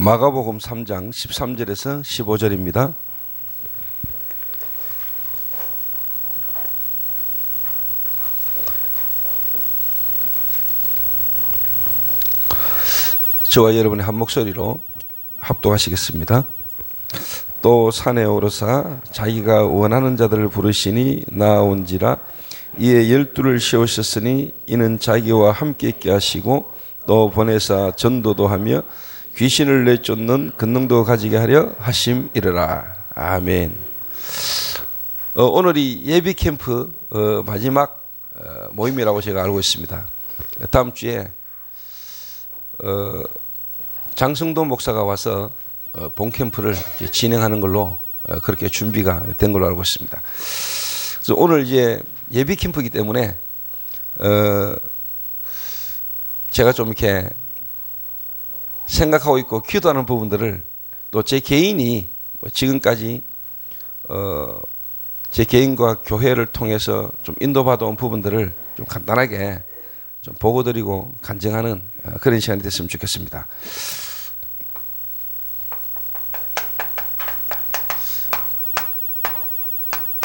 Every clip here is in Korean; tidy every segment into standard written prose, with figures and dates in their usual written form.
마가복음 3장 13절에서 15절입니다. 저와 여러분의 한 목소리로 합독하시겠습니다. 또 산에 오르사 자기가 원하는 자들을 부르시니 나아온지라. 이에 12를 세우셨으니 이는 자기와 함께 있게 하시고 또 보내사 전도도 하며 귀신을 내쫓는 권능도 가지게 하려 하심이르라. 아멘. 오늘이 예비 캠프 마지막 모임이라고 제가 알고 있습니다. 다음 주에 장성도 목사가 와서 본 캠프를 진행하는 걸로 그렇게 준비가 된 걸로 알고 있습니다. 그래서 오늘 이제 예비 캠프이기 때문에 제가 좀 이렇게 생각하고 있고 기도하는 부분들을 또 제 개인이 지금까지 제 개인과 교회를 통해서 좀 인도받아온 부분들을 좀 간단하게 좀 보고드리고 간증하는 그런 시간이 됐으면 좋겠습니다.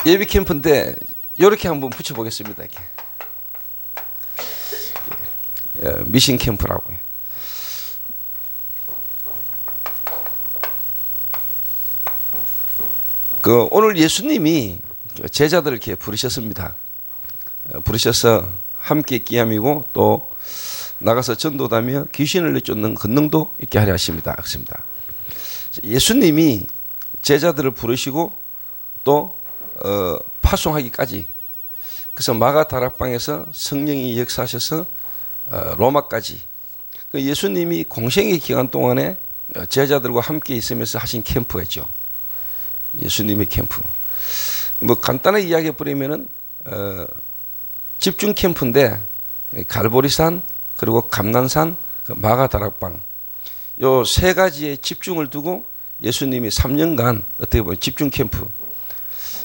예비 캠프인데 이렇게 한번 붙여보겠습니다. 이렇게. 미신 캠프라고. 오늘 예수님이 제자들을 이렇게 부르셨습니다. 부르셔서 함께 있게 함이고 또 나가서 전도하며 귀신을 내쫓는 권능도 있게 하려 하십니다. 그렇습니다. 예수님이 제자들을 부르시고 또 파송하기까지, 그래서 마가 다락방에서 성령이 역사하셔서 로마까지 예수님이 공생의 기간 동안에 제자들과 함께 있으면서 하신 캠프가 있죠. 예수님의 캠프. 뭐 간단하게 이야기해 버리면은 집중 캠프인데 갈보리산 그리고 감난산 마가 다락방 요 세 가지에 집중을 두고 예수님이 3년간 어떻게 보면 집중 캠프,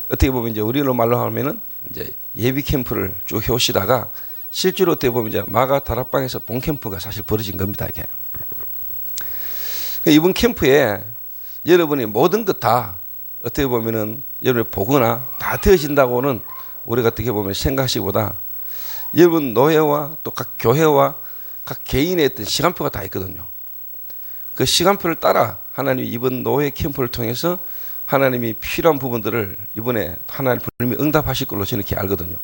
어떻게 보면 이제 우리로 말로 하면은 이제 예비 캠프를 쭉 해오시다가 실제로 어떻게 보면 이제 마가 다락방에서 본 캠프가 사실 벌어진 겁니다. 이게 이번 캠프에 여러분이 모든 것 다 어떻게 보면은 여러분이 보거나 다 되어진다고는 우리가 어떻게 보면 생각하시기보다 여러분 노예와 또 각 교회와 각 개인의 어떤 시간표가 다 있거든요. 그 시간표를 따라 하나님이 이번 노예 캠프를 통해서 하나님이 필요한 부분들을 이번에 하나님 분명히 응답하실 걸로 저는 이렇게 알거든요.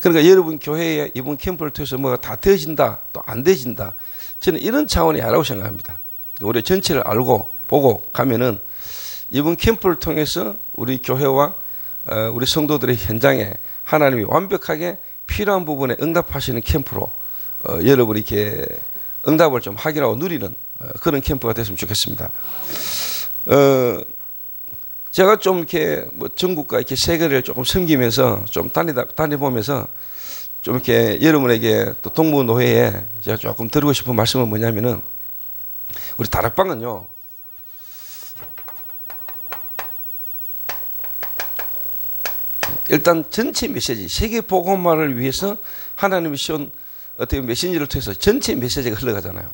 그러니까 여러분 교회에 이번 캠프를 통해서 뭐가 다 되어진다 또 안 되어진다, 저는 이런 차원이 아니라고 생각합니다. 우리 전체를 알고 보고 가면은 이번 캠프를 통해서 우리 교회와 우리 성도들의 현장에 하나님이 완벽하게 필요한 부분에 응답하시는 캠프로 여러분이 이렇게 응답을 좀 확인하고 누리는 그런 캠프가 됐으면 좋겠습니다. 제가 좀 이렇게 뭐 전국과 이렇게 세계를 조금 섬기면서 좀 다니보면서 좀 이렇게 여러분에게 또 동부노회에 제가 조금 드리고 싶은 말씀은 뭐냐면은 우리 다락방은요, 일단 전체 메시지, 세계 복음화를 위해서 하나님이 씌운 어떻게 메시지를 통해서 전체 메시지가 흘러가잖아요.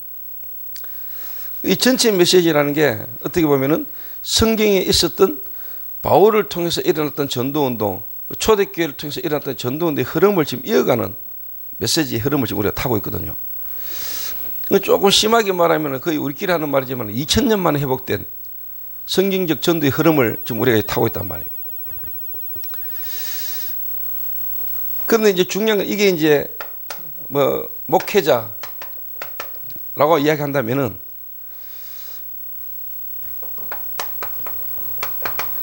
이 전체 메시지라는 게 어떻게 보면은 성경에 있었던 바울을 통해서 일어났던 전도운동, 초대교회를 통해서 일어났던 전도운동의 흐름을 지금 이어가는 메시지의 흐름을 지금 우리가 타고 있거든요. 조금 심하게 말하면 거의 우리끼리 하는 말이지만 2000년 만에 회복된 성경적 전도의 흐름을 지금 우리가 타고 있단 말이에요. 그런데 이제 중요한 건 이게 이제 뭐 목회자라고 이야기한다면은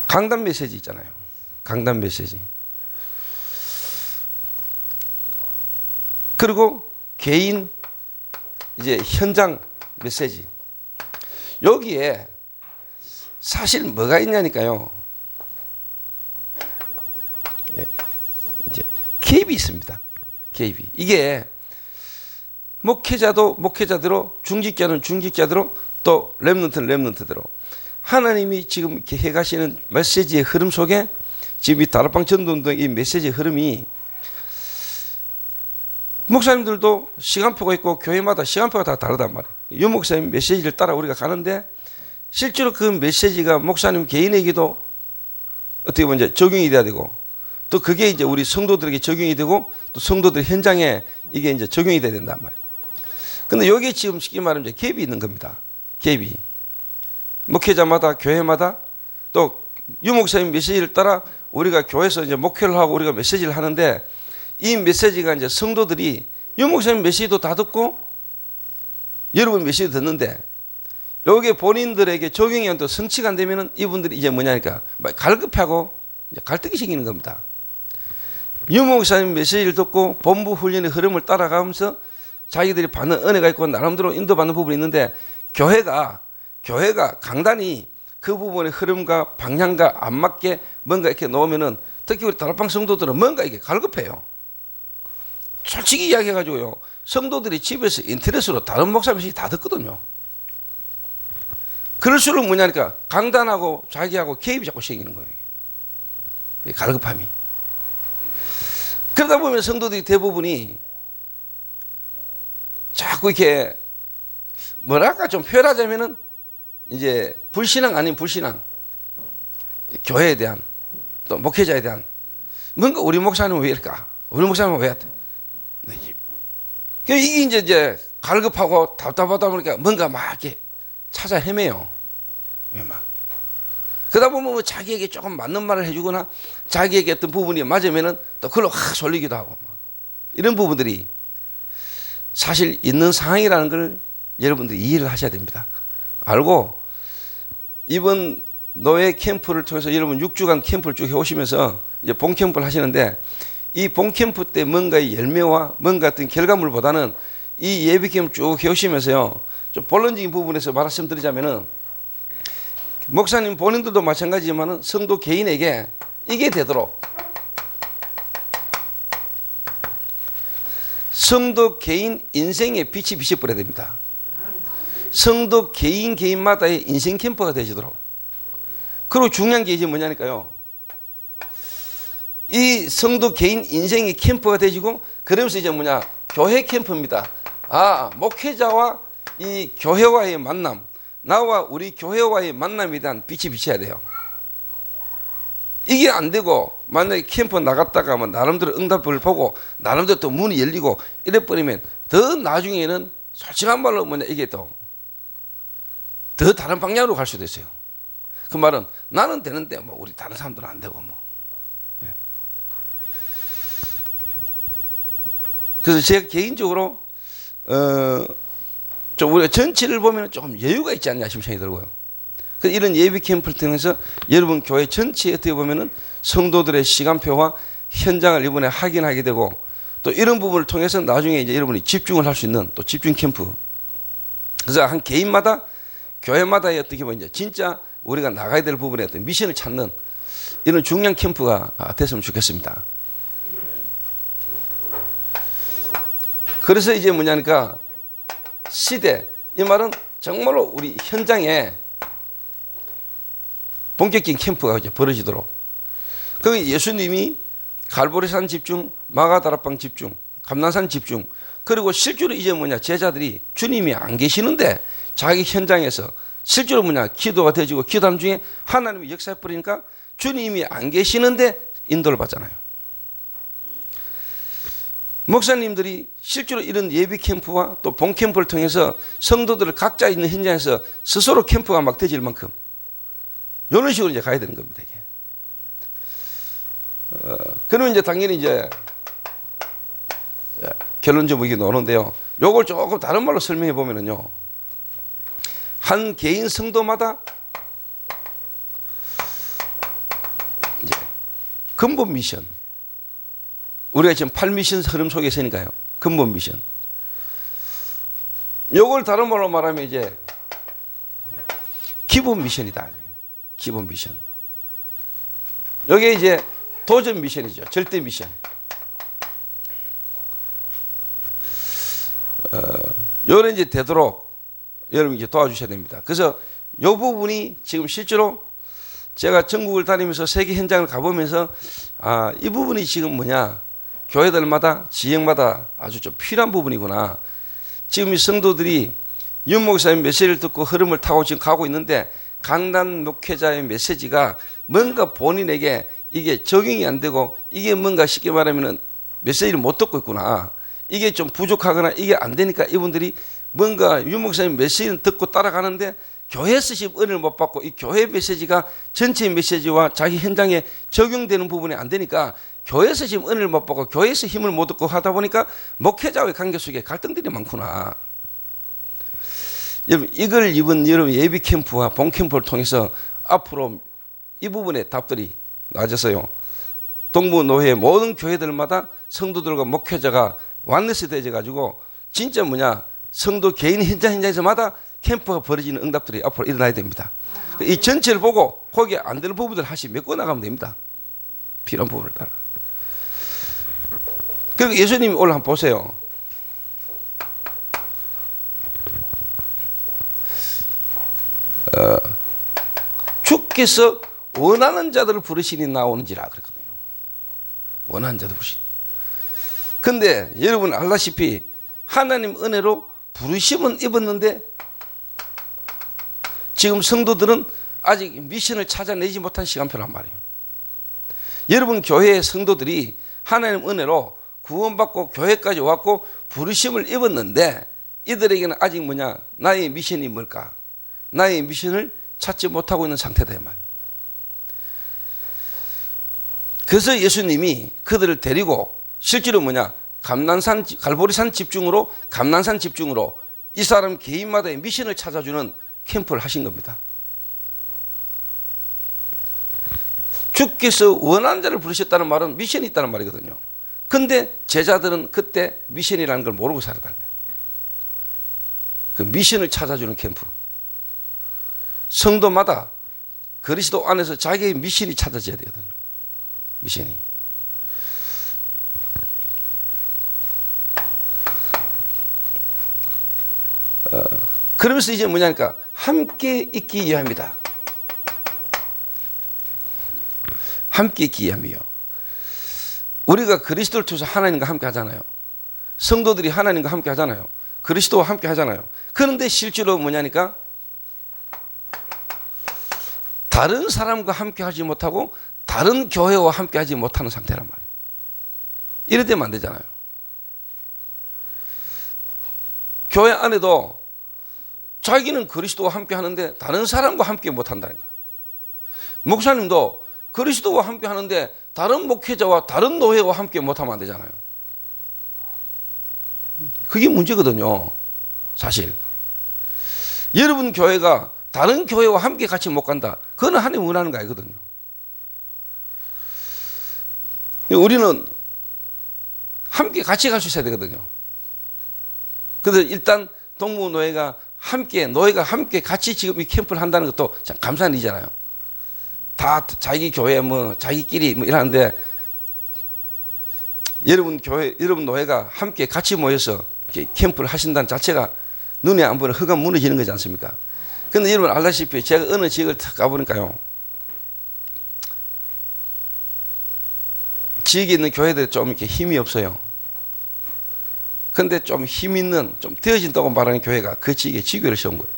강단 메시지 있잖아요. 강단 메시지. 그리고 개인 이제 현장 메시지. 여기에 사실 뭐가 있냐니까요. 이제 개입이 있습니다. 개입이. 이게 목회자도 목회자대로, 중직자는 중직자대로, 또 렘넌트는 렘넌트대로 하나님이 지금 이렇게 해가시는 메시지의 흐름 속에 지금 이 다락방 전도운동의 이 메시지의 흐름이 목사님들도 시간표가 있고 교회마다 시간표가 다 다르단 말이에요. 유 목사님 메시지를 따라 우리가 가는데 실제로 그 메시지가 목사님 개인에게도 어떻게 보면 이제 적용이 돼야 되고, 또 그게 이제 우리 성도들에게 적용이 되고, 또 성도들 현장에 이게 이제 적용이 돼야 된단 말이에요. 근데 여기 지금 쉽게 말하면 이제 갭이 있는 겁니다. 갭이. 목회자마다, 교회마다, 또 유목사님 메시지를 따라 우리가 교회에서 이제 목회를 하고 우리가 메시지를 하는데, 이 메시지가 이제 성도들이 유목사님 메시지도 다 듣고 여러분 메시지 듣는데, 여기에 본인들에게 적용이 또 성취가 안 되면은 이분들이 이제 뭐냐니까 갈급하고 이제 갈등이 생기는 겁니다. 유목사님 메시지를 듣고 본부 훈련의 흐름을 따라가면서 자기들이 받는 은혜가 있고 나름대로 인도받는 부분이 있는데, 교회가 강단이 그 부분의 흐름과 방향과 안 맞게 뭔가 이렇게 놓으면은, 특히 우리 다락방 성도들은 뭔가 이게 갈급해요. 솔직히 이야기해가지고요, 성도들이 집에서 인터넷으로 다른 목사 메시지 다 듣거든요. 그럴수록 뭐냐니까 강단하고 자기하고 개입이 자꾸 생기는 거예요. 이 갈급함이. 그러다 보면 성도들이 대부분이 자꾸 이렇게 뭐랄까 좀 표현하자면은 이제 불신앙 아닌 불신앙, 교회에 대한 또 목회자에 대한 뭔가 우리 목사님은 왜 이럴까? 우리 목사님은 왜 이렇게? 이게 이제 갈급하고 답답하다 보니까 뭔가 막 이렇게 찾아 헤매요. 그러다 보면 뭐 자기에게 조금 맞는 말을 해주거나 자기에게 어떤 부분이 맞으면은 또 그걸로 확 sol리기도 하고 이런 부분들이 사실 있는 상황이라는 걸 여러분들이 이해를 하셔야 됩니다. 알고 이번 노예 캠프를 통해서 여러분 6주간 캠프를 쭉 해오시면서 이제 본 캠프를 하시는데, 이 본 캠프 때 뭔가의 열매와 뭔가 어떤 결과물보다는 이 예비 캠프 쭉 해오시면서요, 좀 본론적인 부분에서 말씀드리자면은, 목사님 본인들도 마찬가지지만은 성도 개인에게 이게 되도록 성도 개인 인생의 빛이 비춰버려야 됩니다. 성도 개인마다의 인생 캠프가 되시도록. 그리고 중요한 게 이제 뭐냐니까요, 이 성도 개인 인생의 캠프가 되시고, 그러면서 이제 뭐냐, 교회 캠프입니다. 목회자와 이 교회와의 만남, 나와 우리 교회와의 만남에 대한 빛이 비쳐야 돼요. 이게 안 되고 만약에 캠프 나갔다가 뭐 나름대로 응답을 보고 나름대로 또 문이 열리고 이래버리면 더 나중에는 솔직한 말로 뭐냐, 이게 또 더 다른 방향으로 갈 수도 있어요. 그 말은 나는 되는데 뭐 우리 다른 사람들은 안 되고 뭐. 그래서 제가 개인적으로 좀 우리가 전체를 보면 조금 여유가 있지 않냐 싶은 생각이 들고요. 그래서 이런 예비 캠프를 통해서 여러분 교회 전체에 어떻게 보면은 성도들의 시간표와 현장을 이번에 확인하게 되고, 또 이런 부분을 통해서 나중에 이제 여러분이 집중을 할 수 있는 또 집중 캠프. 그래서 한 개인마다 교회마다의 어떻게 보면 이제 진짜 우리가 나가야 될 부분에 어떤 미션을 찾는 이런 중요한 캠프가 됐으면 좋겠습니다. 그래서 이제 뭐냐니까 시대, 이 말은 정말로 우리 현장에 본격적인 캠프가 이제 벌어지도록. 그 예수님이 갈보리산 집중, 마가다락방 집중, 감난산 집중, 그리고 실제로 이제 뭐냐, 제자들이 주님이 안 계시는데 자기 현장에서 실제로 뭐냐, 기도가 되지고 기도하는 중에 하나님이 역사해 버리니까 주님이 안 계시는데 인도를 받잖아요. 목사님들이 실제로 이런 예비 캠프와 또 본 캠프를 통해서 성도들을 각자 있는 현장에서 스스로 캠프가 막 되질 만큼 이런 식으로 이제 가야 되는 겁니다. 이게. 그러면 이제 당연히 이제 결론적으로 이게 나오는데요. 요걸 조금 다른 말로 설명해 보면은요, 한 개인 성도마다 이제 근본 미션, 우리가 지금 8미션 흐름 속에 있으니까요, 근본 미션. 요걸 다른 말로 말하면 이제 기본 미션이다. 기본 미션. 여기에 이제 도전 미션이죠. 절대 미션. 요런 이제 되도록 여러분 이제 도와주셔야 됩니다. 그래서 요 부분이 지금 실제로 제가 전국을 다니면서 세계 현장을 가보면서 이 부분이 지금 뭐냐, 교회들마다 지역마다 아주 좀 필요한 부분이구나. 지금 이 성도들이 윤 목사님 메시지를 듣고 흐름을 타고 지금 가고 있는데 강단 목회자의 메시지가 뭔가 본인에게 이게 적용이 안 되고 이게 뭔가 쉽게 말하면은 메시지를 못 듣고 있구나. 이게 좀 부족하거나 이게 안 되니까 이분들이 뭔가 유 목사님 메시지는 듣고 따라가는데 교회 쓰신 은혜를 못 받고 이 교회 메시지가 전체 메시지와 자기 현장에 적용되는 부분이 안 되니까 교회 쓰신 은혜를 못 받고 교회에서 힘을 못 얻고 하다 보니까 목회자와의 관계 속에 갈등들이 많구나. 여러분 이걸 이번 여러분 예비 캠프와 본 캠프를 통해서 앞으로 이 부분의 답들이 나아졌어요. 동부노회 모든 교회들마다 성도들과 목회자가 완넷이 되어 가지고 진짜 성도 개인 현장에서마다 캠프가 벌어지는 응답들이 앞으로 일어나야 됩니다. 이 전체를 보고 거기에 안 되는 부분들을 하나씩 메꿔 나가면 됩니다. 필요한 부분을 따라. 그리고 예수님이 오늘 한번 보세요. 주께서 원하는 자들을 부르시니 나오는지라 그랬거든요. 원하는 자들 부르시니. 근데 여러분 알다시피 하나님 은혜로 부르심은 입었는데 지금 성도들은 아직 미션을 찾아내지 못한 시간표란 말이에요. 여러분 교회의 성도들이 하나님 은혜로 구원받고 교회까지 왔고 부르심을 입었는데 이들에게는 아직 나의 미션이 뭘까? 나의 미션을 찾지 못하고 있는 상태다 이 말이에요. 그래서 예수님이 그들을 데리고 실제로 감난산 갈보리산 집중으로 감난산 집중으로 이 사람 개인마다의 미션을 찾아주는 캠프를 하신 겁니다. 주께서 원하는 자를 부르셨다는 말은 미션이 있다는 말이거든요. 근데 제자들은 그때 미션이라는 걸 모르고 살았다는 거예요. 그 미션을 찾아주는 캠프. 성도마다 그리스도 안에서 자기의 미션이 찾아져야 되거든요. 미션이. 그러면서 이제 뭐냐니까 함께 있기 위함이다. 함께 있기 위함이요. 우리가 그리스도를 통해서 하나님과 함께 하잖아요. 성도들이 하나님과 함께 하잖아요. 그리스도와 함께 하잖아요. 그런데 실제로 뭐냐니까 다른 사람과 함께 하지 못하고 다른 교회와 함께 하지 못하는 상태란 말이에요. 이래 되면 안 되잖아요. 교회 안에도 자기는 그리스도와 함께 하는데 다른 사람과 함께 못 한다는 거예요. 목사님도 그리스도와 함께 하는데 다른 목회자와 다른 노회와 함께 못 하면 안 되잖아요. 그게 문제거든요. 사실. 여러분 교회가 다른 교회와 함께 같이 못 간다. 그거는 하나님 원하는 거 아니거든요. 우리는 함께 같이 갈 수 있어야 되거든요. 그래서 일단 동부노회가 함께, 노회가 함께 같이 지금 이 캠프를 한다는 것도 참 감사한 일이잖아요. 다 자기 교회 자기끼리 이러는데 여러분 교회, 여러분 노회가 함께 같이 모여서 이렇게 캠프를 하신다는 자체가 눈에 안 보이는 흙가 무너지는 거지 않습니까? 근데 여러분 알다시피 제가 어느 지역을 탁 가보니까요. 지역에 있는 교회들이 좀 이렇게 힘이 없어요. 근데 좀 힘 있는, 좀 되어진다고 말하는 교회가 그 지역에 지교회를 세운 거예요.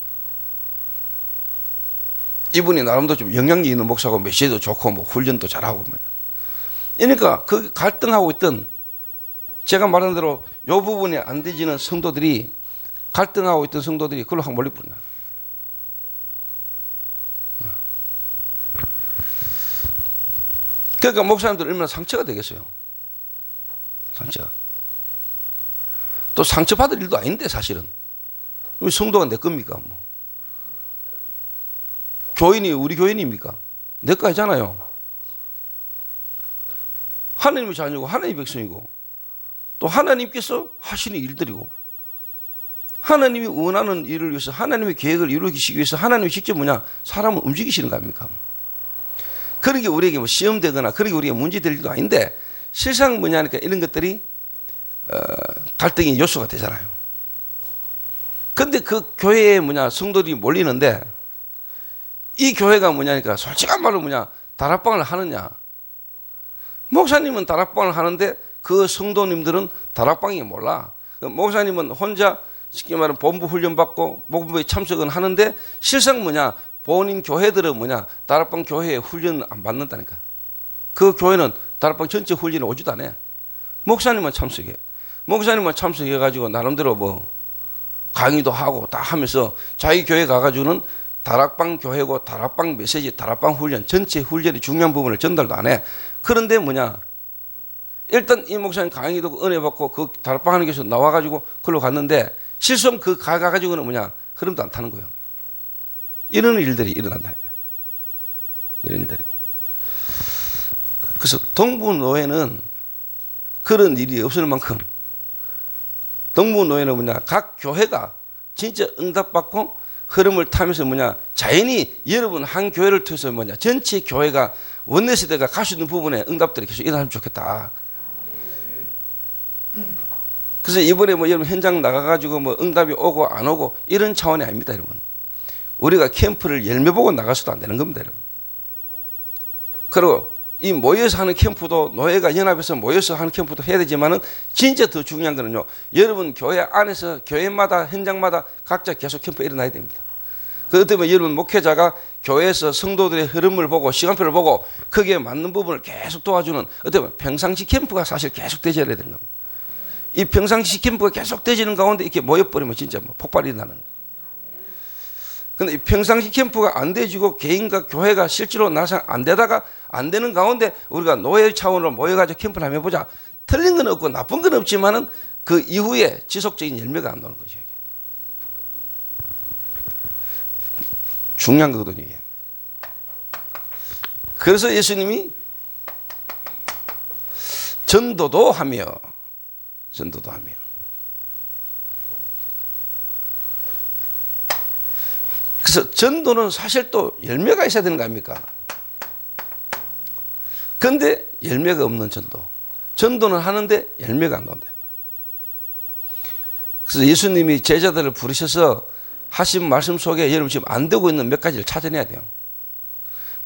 이분이 나름대로 좀 영향력 있는 목사고 메시지도 좋고 훈련도 잘하고. 그러니까 그 갈등하고 있던 제가 말한 대로 이 부분이 안 되지는 성도들이 갈등하고 있던 성도들이 그걸로 확 몰려버린 거예요. 그러니까 목사님들 얼마나 상처가 되겠어요. 상처가. 또 상처받을 일도 아닌데 사실은. 성도가 내 겁니까? 교인이 우리 교인입니까? 내 거 아니잖아요. 하나님의 자녀고 하나님의 백성이고 또 하나님께서 하시는 일들이고 하나님이 원하는 일을 위해서 하나님의 계획을 이루시기 위해서 하나님이 직접 사람을 움직이시는 거 아닙니까? 그런 게 우리에게 시험되거나 그런 게 우리에게 문제될 일도 아닌데 실상 뭐냐니까 이런 것들이 갈등의 요소가 되잖아요. 근데 그 교회에 성도들이 몰리는데 이 교회가 뭐냐니까 솔직한 말로 다락방을 하느냐. 목사님은 다락방을 하는데 그 성도님들은 다락방이 몰라. 목사님은 혼자 쉽게 말하면 본부 훈련 받고 본부에 참석은 하는데 실상 본인 교회들은 다락방 교회에 훈련을 안 받는다니까. 그 교회는 다락방 전체 훈련을 오지도 않아요. 목사님만 참석해. 목사님만 참석해가지고 나름대로 강의도 하고 다 하면서 자기 교회 가가지고는 다락방 교회고 다락방 메시지, 다락방 훈련, 전체 훈련의 중요한 부분을 전달도 안 해. 그런데 일단 이 목사님 강의도 은혜 받고 그 다락방 하는 곳에서 나와가지고 그걸로 갔는데 실수하면 그 가가지고는 흐름도 안 타는 거예요. 이런 일들이 일어난다. 이런 일들이. 그래서 동부노예는 그런 일이 없을 만큼 동부노예는 각 교회가 진짜 응답받고 흐름을 타면서 자연히 여러분 한 교회를 통해서 전체 교회가 원내세대가 갈 수 있는 부분에 응답들이 계속 일어나면 좋겠다. 그래서 이번에 여러분 현장 나가가지고 응답이 오고 안 오고 이런 차원이 아닙니다, 여러분. 우리가 캠프를 열매 보고 나가서도 안 되는 겁니다, 여러분. 그리고 이 모여서 하는 캠프도 노예가 연합해서 모여서 하는 캠프도 해야 되지만은 진짜 더 중요한 거는요. 여러분 교회 안에서 교회마다 현장마다 각자 계속 캠프 일어나야 됩니다. 그렇기 때문에 여러분 목회자가 교회에서 성도들의 흐름을 보고 시간표를 보고 거기에 맞는 부분을 계속 도와주는 어떻게 보면 평상시 캠프가 사실 계속 되져야 되는 겁니다. 이 평상시 캠프가 계속 되지는 가운데 이렇게 모여버리면 진짜 폭발이 나는 거예요. 근데 이 평상시 캠프가 안 되지고 개인과 교회가 실제로 나서 안 되다가 안 되는 가운데 우리가 노예 차원으로 모여가지고 캠프를 한번 해보자. 틀린 건 없고 나쁜 건 없지만은 그 이후에 지속적인 열매가 안 나오는 거죠. 중요한 거거든요, 이게. 그래서 예수님이 전도도 하며 그래서 전도는 사실 또 열매가 있어야 되는 거 아닙니까? 그런데 열매가 없는 전도는 하는데 열매가 안 나온다. 그래서 예수님이 제자들을 부르셔서 하신 말씀 속에 여러분 지금 안 되고 있는 몇 가지를 찾아내야 돼요.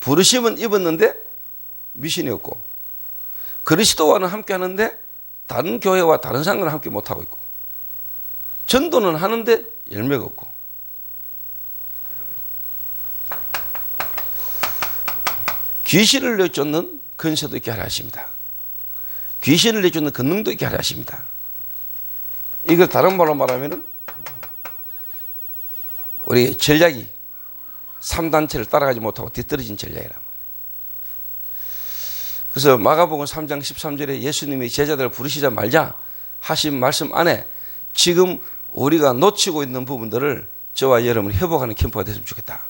부르심은 입었는데 미신이 없고, 그리스도와는 함께 하는데 다른 교회와 다른 상을 함께 못하고 있고, 전도는 하는데 열매가 없고, 귀신을 내쫓는 근세도 있게 하려 하십니다. 귀신을 내쫓는 권능도 있게 하려 하십니다. 이걸 다른 말로 말하면은 우리 전략이 3단체를 따라가지 못하고 뒤떨어진 전략이란 말이에요. 그래서 마가복음 3장 13절에 예수님이 제자들을 부르시자 말자 하신 말씀 안에 지금 우리가 놓치고 있는 부분들을 저와 여러분이 회복하는 캠프가 됐으면 좋겠다.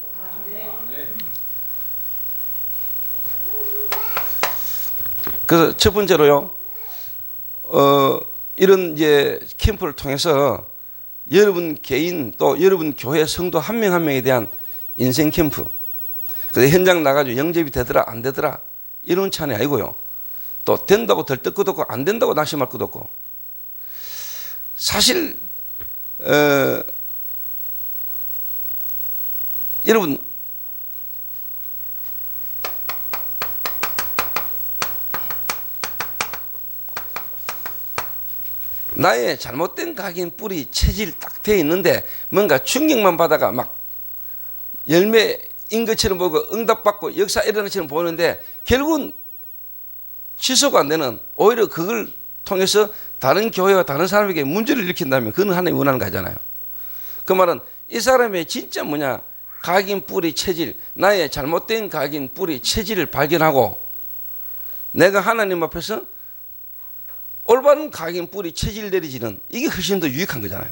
그래서 첫 번째로요, 이런 이제 캠프를 통해서 여러분 개인 또 여러분 교회 성도 한 명 한 명에 대한 인생 캠프. 그래서 현장 나가지고 영접이 되더라 안 되더라 이런 차원이 아니고요. 또 된다고 들뜰 것도 없고 안 된다고 낙심할 것도 없고. 사실 여러분 나의 잘못된 각인 뿌리 체질 딱 돼 있는데 뭔가 충격만 받아가 막 열매인 것처럼 보고 응답받고 역사 일어나는 것처럼 보는데 결국은 취소가 안 되는, 오히려 그걸 통해서 다른 교회와 다른 사람에게 문제를 일으킨다면 그건 하나님이 원하는 거잖아요. 그 말은 이 사람의 진짜 각인 뿌리 체질, 나의 잘못된 각인 뿌리 체질을 발견하고 내가 하나님 앞에서 올바른 각인 뿌리 체질 내리지는 이게 훨씬 더 유익한 거잖아요.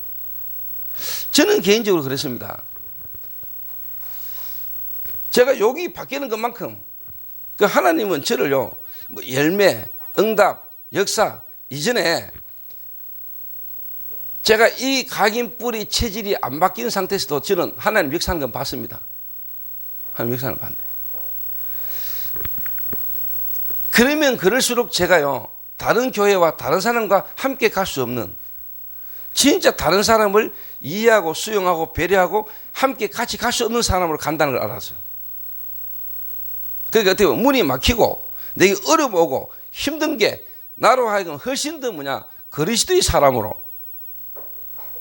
저는 개인적으로 그랬습니다. 제가 여기 바뀌는 것만큼 그 하나님은 저를요 열매, 응답, 역사 이전에 제가 이 각인 뿌리 체질이 안 바뀐 상태에서도 저는 하나님 역사하는 건 봤습니다. 하나님 역사하는 건 봤는데 그러면 그럴수록 제가요 다른 교회와 다른 사람과 함께 갈 수 없는, 진짜 다른 사람을 이해하고 수용하고 배려하고 함께 같이 갈 수 없는 사람으로 간다는 걸 알았어요. 그러니까 어떻게 보면 문이 막히고 내게 어려움 오고 힘든 게 나로 하여금 훨씬 더 그리스도의 사람으로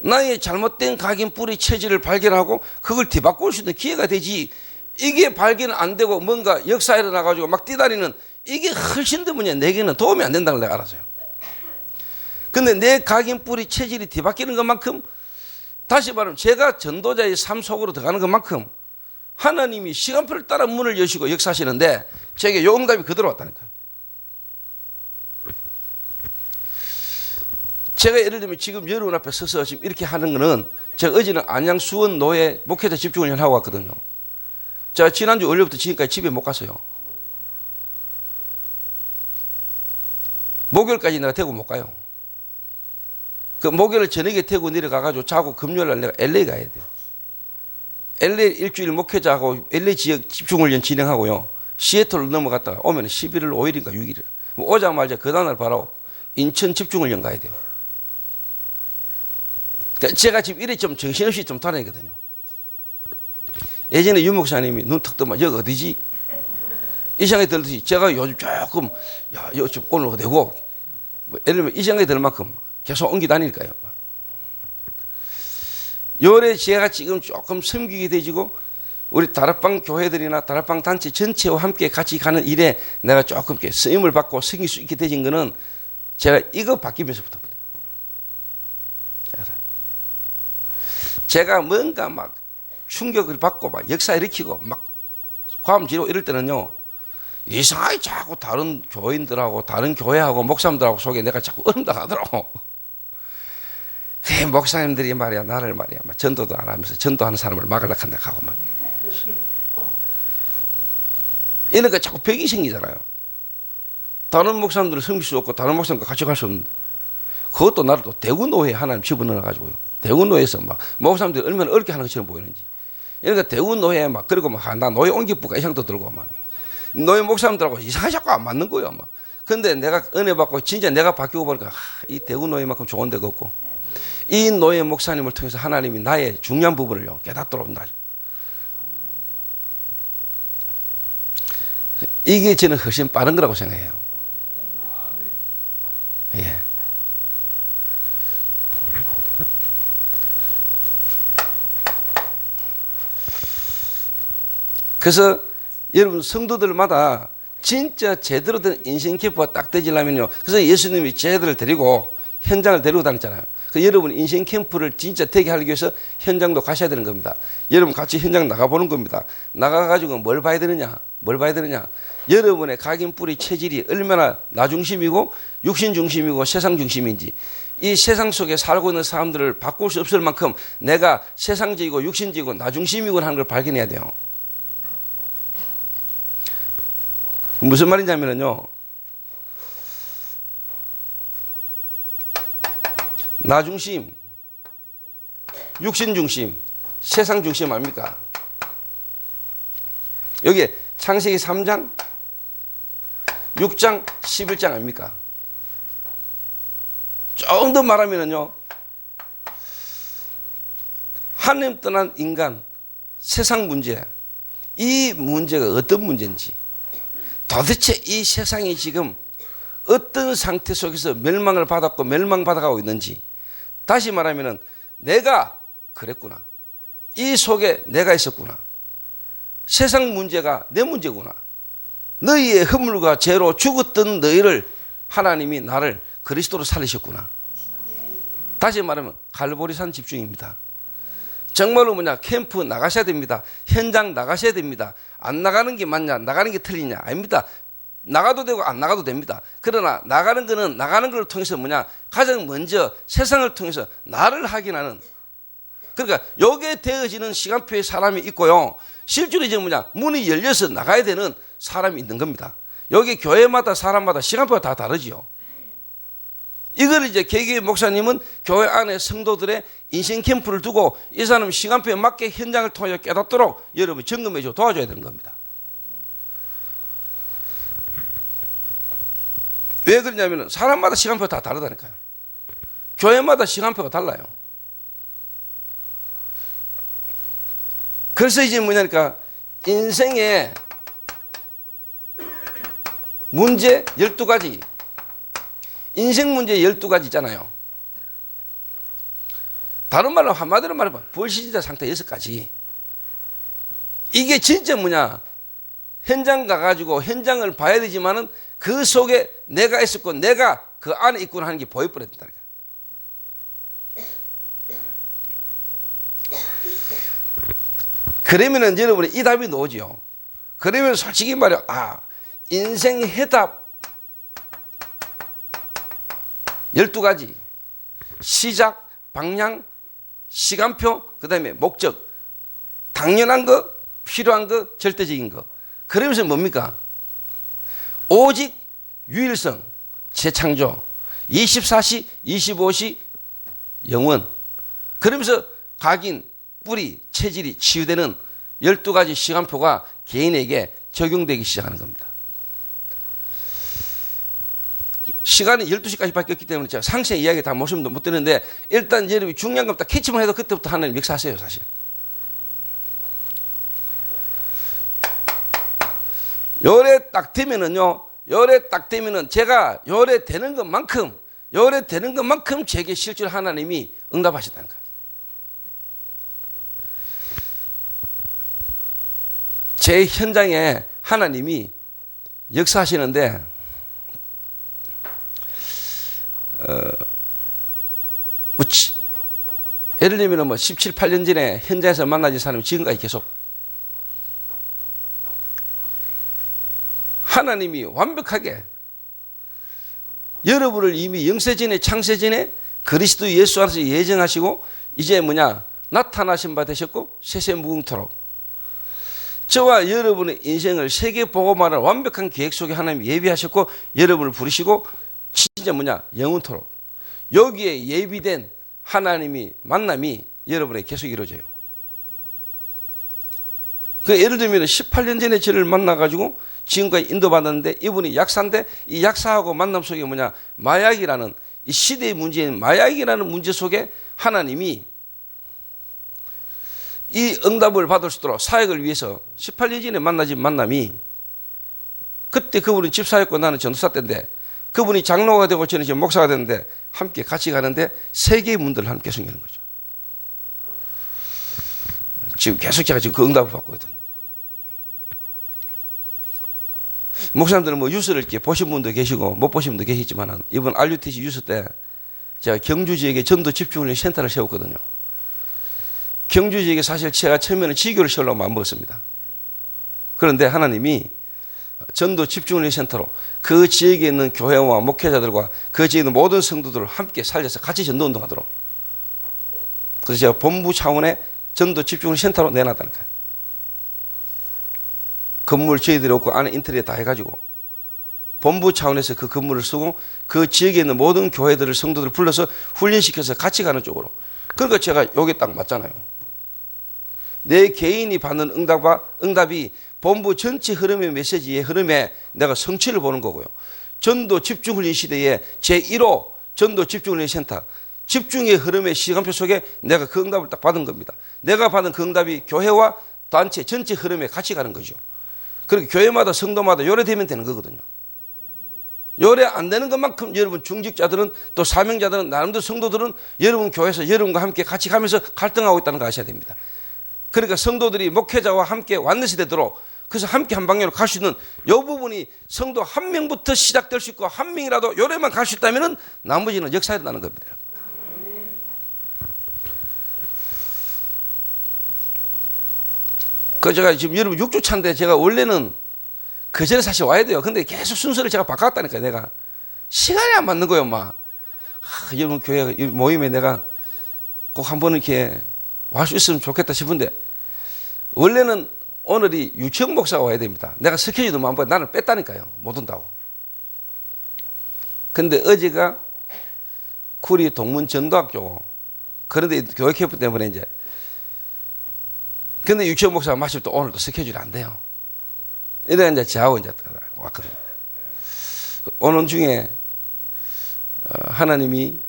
나의 잘못된 각인 뿌리 체질을 발견하고 그걸 뒤바꿀 수 있는 기회가 되지, 이게 발견 안 되고 뭔가 역사에 일어나가지고 막 뛰다니는 이게 훨씬 더 내게는 도움이 안 된다는 걸 내가 알았어요. 근데 내 각인 뿌리 체질이 뒤바뀌는 것만큼, 다시 말하면 제가 전도자의 삶 속으로 들어가는 것만큼 하나님이 시간표를 따라 문을 여시고 역사하시는데 제게 요 응답이 그대로 왔다니까요. 제가 예를 들면 지금 여러분 앞에 서서 지금 이렇게 하는 거는, 제가 어제는 안양 수원 노예 목회자 집중훈련 하고 왔거든요. 제가 지난주 월요일부터 지금까지 집에 못 갔어요. 목요일까지 내가 대구 못 가요. 그 목요일 저녁에 대구 내려가가지고 자고 금요일날 내가 LA 가야 돼요. LA 일주일 목회자하고 LA 지역 집중훈련 진행하고요. 시애틀로 넘어갔다가 오면 11월 5일인가 6일. 오자마자 그 다음날 바로 인천 집중훈련 가야 돼요. 그러니까 제가 지금 이래 좀 정신없이 좀 돌아다니거든요. 예전에 유 목사님이 눈 턱 뜨면 여기 어디지? 이 생각이 들듯이 제가 요즘 조금, 야, 요즘 오늘 어디고, 뭐 예를 들면 이 생각이 들 만큼 계속 옮기 다니니까요. 요래 제가 지금 조금 섬기게 되지고, 우리 다락방 교회들이나 다락방 단체 전체와 함께 같이 가는 일에 내가 조금 쓰임을 받고 섬길 수 있게 되진 거는 제가 이거 바뀌면서부터. 제가 뭔가 막 충격을 받고 막 역사 일으키고 막 과음지로 이럴 때는요, 이상하게 자꾸 다른 교인들하고 다른 교회하고 목사님들하고 속에 내가 자꾸 얼음당하더라고. 목사님들이 말이야, 나를 말이야, 막 전도도 안 하면서 전도하는 사람을 막으려고 한다 하고 막. 이러니까 자꾸 벽이 생기잖아요. 다른 목사님들을 섬길 수 없고 다른 목사님과 같이 갈 수 없는데, 그것도 나를 또 대구노회에 하나님 집어넣어가지고요. 대구노회에서 막 목사님들이 얼마나 어렵게 하는 것처럼 보이는지. 그러니까 대구노회에 막, 그리고 막, 나 노예 옮기부가 이 생각도 들고 막. 노예 목사님들하고 이상하게 자꾸 안 맞는 거예요, 막. 근데 내가 은혜 받고 진짜 내가 바뀌고 보니까, 이 대구노예만큼 좋은 데가 없고, 이 노예 목사님을 통해서 하나님이 나의 중요한 부분을요, 깨닫도록 한다. 이게 저는 훨씬 빠른 거라고 생각해요. 예. 그래서 여러분 성도들마다 진짜 제대로 된 인생 캠프가 딱 되지려면요. 그래서 예수님이 제자들을 데리고 현장을 데리고 다녔잖아요. 그래서 여러분 인생 캠프를 진짜 되게 하기 위해서 현장도 가셔야 되는 겁니다. 여러분 같이 현장 나가보는 겁니다. 나가가지고 뭘 봐야 되느냐? 뭘 봐야 되느냐? 여러분의 각인 뿌리 체질이 얼마나 나 중심이고 육신 중심이고 세상 중심인지, 이 세상 속에 살고 있는 사람들을 바꿀 수 없을 만큼 내가 세상적이고 육신적이고 나 중심이고 하는 걸 발견해야 돼요. 무슨 말이냐면요, 나 중심, 육신 중심, 세상 중심 아닙니까? 여기 창세기 3장, 6장, 11장 아닙니까? 조금 더 말하면요, 하나님 떠난 인간, 세상 문제, 이 문제가 어떤 문제인지, 도대체 이 세상이 지금 어떤 상태 속에서 멸망을 받았고 멸망받아가고 있는지, 다시 말하면 내가 그랬구나, 이 속에 내가 있었구나, 세상 문제가 내 문제구나, 너희의 허물과 죄로 죽었던 너희를 하나님이 나를 그리스도로 살리셨구나. 다시 말하면 갈보리산 집중입니다. 정말로 캠프 나가셔야 됩니다. 현장 나가셔야 됩니다. 안 나가는 게 맞냐, 나가는 게 틀리냐? 아닙니다. 나가도 되고 안 나가도 됩니다. 그러나 나가는 거는 나가는 걸 통해서 가장 먼저 세상을 통해서 나를 확인하는, 그러니까 여기에 되어지는 시간표의 사람이 있고요, 실제로 이제 문이 열려서 나가야 되는 사람이 있는 겁니다. 여기 교회마다 사람마다 시간표가 다 다르지요. 이걸 이제 개교회 목사님은 교회 안에 성도들의 인생 캠프를 두고 이 사람 시간표에 맞게 현장을 통해서 깨닫도록 여러분 점검해줘 도와줘야 되는 겁니다. 왜 그러냐면 사람마다 시간표가 다 다르다니까요. 교회마다 시간표가 달라요. 그래서 이제 뭐냐니까 인생의 문제 12가지, 인생 문제 12가지 있잖아요. 다른 말로 한마디로 말해봐, 불신자 상태 6가지. 이게 진짜 뭐냐? 현장 가가지고 현장을 봐야 되지만은 그 속에 내가 있었고 내가 그 안에 있구나 하는 게 보여버렸다. 그러면은 여러분이 이 답이 나오죠. 그러면 솔직히 말해, 인생 해답 12가지. 시작, 방향, 시간표, 그 다음에 목적. 당연한 거, 필요한 거, 절대적인 거. 그러면서 뭡니까? 오직 유일성, 재창조, 24시, 25시, 영원. 그러면서 각인, 뿌리, 체질이 치유되는 12가지 시간표가 개인에게 적용되기 시작하는 겁니다. 시간이 12시까지 밖에 없기 때문에 제가 상세 이야기 다 못 드는데 일단 여러분이 중요한 건 딱 캐치만 해도 그때부터 하나님 역사하세요, 사실. 요래 딱 되면은요, 요래 딱 되면은 제가 요래 되는 것만큼 제게 실제로 하나님이 응답하셨다는 거예요. 제 현장에 하나님이 역사하시는데, 예를 들면 17, 18년 전에 현장에서 만나진 사람이 지금까지 계속 하나님이 완벽하게 여러분을 이미 영세전에 창세전에 그리스도 예수 안에서 예정하시고 이제 나타나신 바 되셨고 세세무궁토록 저와 여러분의 인생을 세계 복음화를 완벽한 계획 속에 하나님이 예비하셨고 여러분을 부르시고 진짜 영원토록 여기에 예비된 하나님이 만남이 여러분에게 계속 이루어져요. 예를 들면 18년 전에 저를 만나가지고 지금까지 인도받았는데 이분이 약사인데 이 약사하고 만남 속에 마약이라는 이 시대의 문제인 마약이라는 문제 속에 하나님이 이 응답을 받을 수 있도록 사역을 위해서 18년 전에 만나진 만남이 그때 그분은 집사였고 나는 전도사 때인데 그분이 장로가 되고 저는 지금 목사가 됐는데 함께 같이 가는데 세 개의 문들을 함께 숨기는 거죠. 지금 계속 제가 지금 그 응답을 받고 있거든요. 목사님들은 뉴스를 이렇게 보신 분도 계시고 못 보신 분도 계시지만 이번 RUTC 뉴스 때 제가 경주 지역에 전도 집중훈련 센터를 세웠거든요. 경주 지역에 사실 제가 처음에는 지교를 세우려고 마음먹었습니다. 그런데 하나님이 전도 집중훈련 센터로 그 지역에 있는 교회와 목회자들과 그 지역에 있는 모든 성도들을 함께 살려서 같이 전도 운동하도록 그래서 제가 본부 차원의 전도 집중훈련 센터로 내놨다는 거예요. 건물 저희들이 없고 안에 인테리어 다 해가지고 본부 차원에서 그 건물을 쓰고 그 지역에 있는 모든 교회들을 성도들을 불러서 훈련시켜서 같이 가는 쪽으로. 그러니까 제가 여기 딱 맞잖아요. 내 개인이 받는 응답이 본부 전체 흐름의 메시지의 흐름에 내가 성취를 보는 거고요. 전도 집중훈련 시대에 제1호 전도 집중훈련 센터 집중의 흐름의 시간표 속에 내가 그 응답을 딱 받은 겁니다. 내가 받은 그 응답이 교회와 단체 전체 흐름에 같이 가는 거죠. 그렇게 교회마다 성도마다 요래되면 되는 거거든요. 요래 안 되는 것만큼 여러분 중직자들은 또 사명자들은 나름대로 성도들은 여러분 교회에서 여러분과 함께 같이 가면서 갈등하고 있다는 거 아셔야 됩니다. 그러니까 성도들이 목회자와 함께 완전히 되도록 그래서 함께 한 방향으로 갈 수 있는 이 부분이 성도 한 명부터 시작될 수 있고 한 명이라도 요래만 갈 수 있다면 나머지는 역사에 나는 겁니다. 제가 지금 여러분 6주 차인데 제가 원래는 그 전에 사실 와야 돼요. 근데 계속 순서를 제가 바꿨다니까요. 내가 시간이 안 맞는 거예요. 여러분 교회 모임에 내가 꼭 한 번은 이렇게 와 수 있으면 좋겠다 싶은데 원래는 오늘이 유치영 목사가 와야 됩니다. 내가 스케줄도 안 보고 나를 뺐다니까요. 못 온다고. 근데 어제가 구리 동문 전도학교 그런데 교회 캠프 때문에 이제 근데 유치원 목사가 마침 또 오늘도 스케줄이 안 돼요. 이래 이제 저하고 이제 왔거든요. 오는 중에 하나님이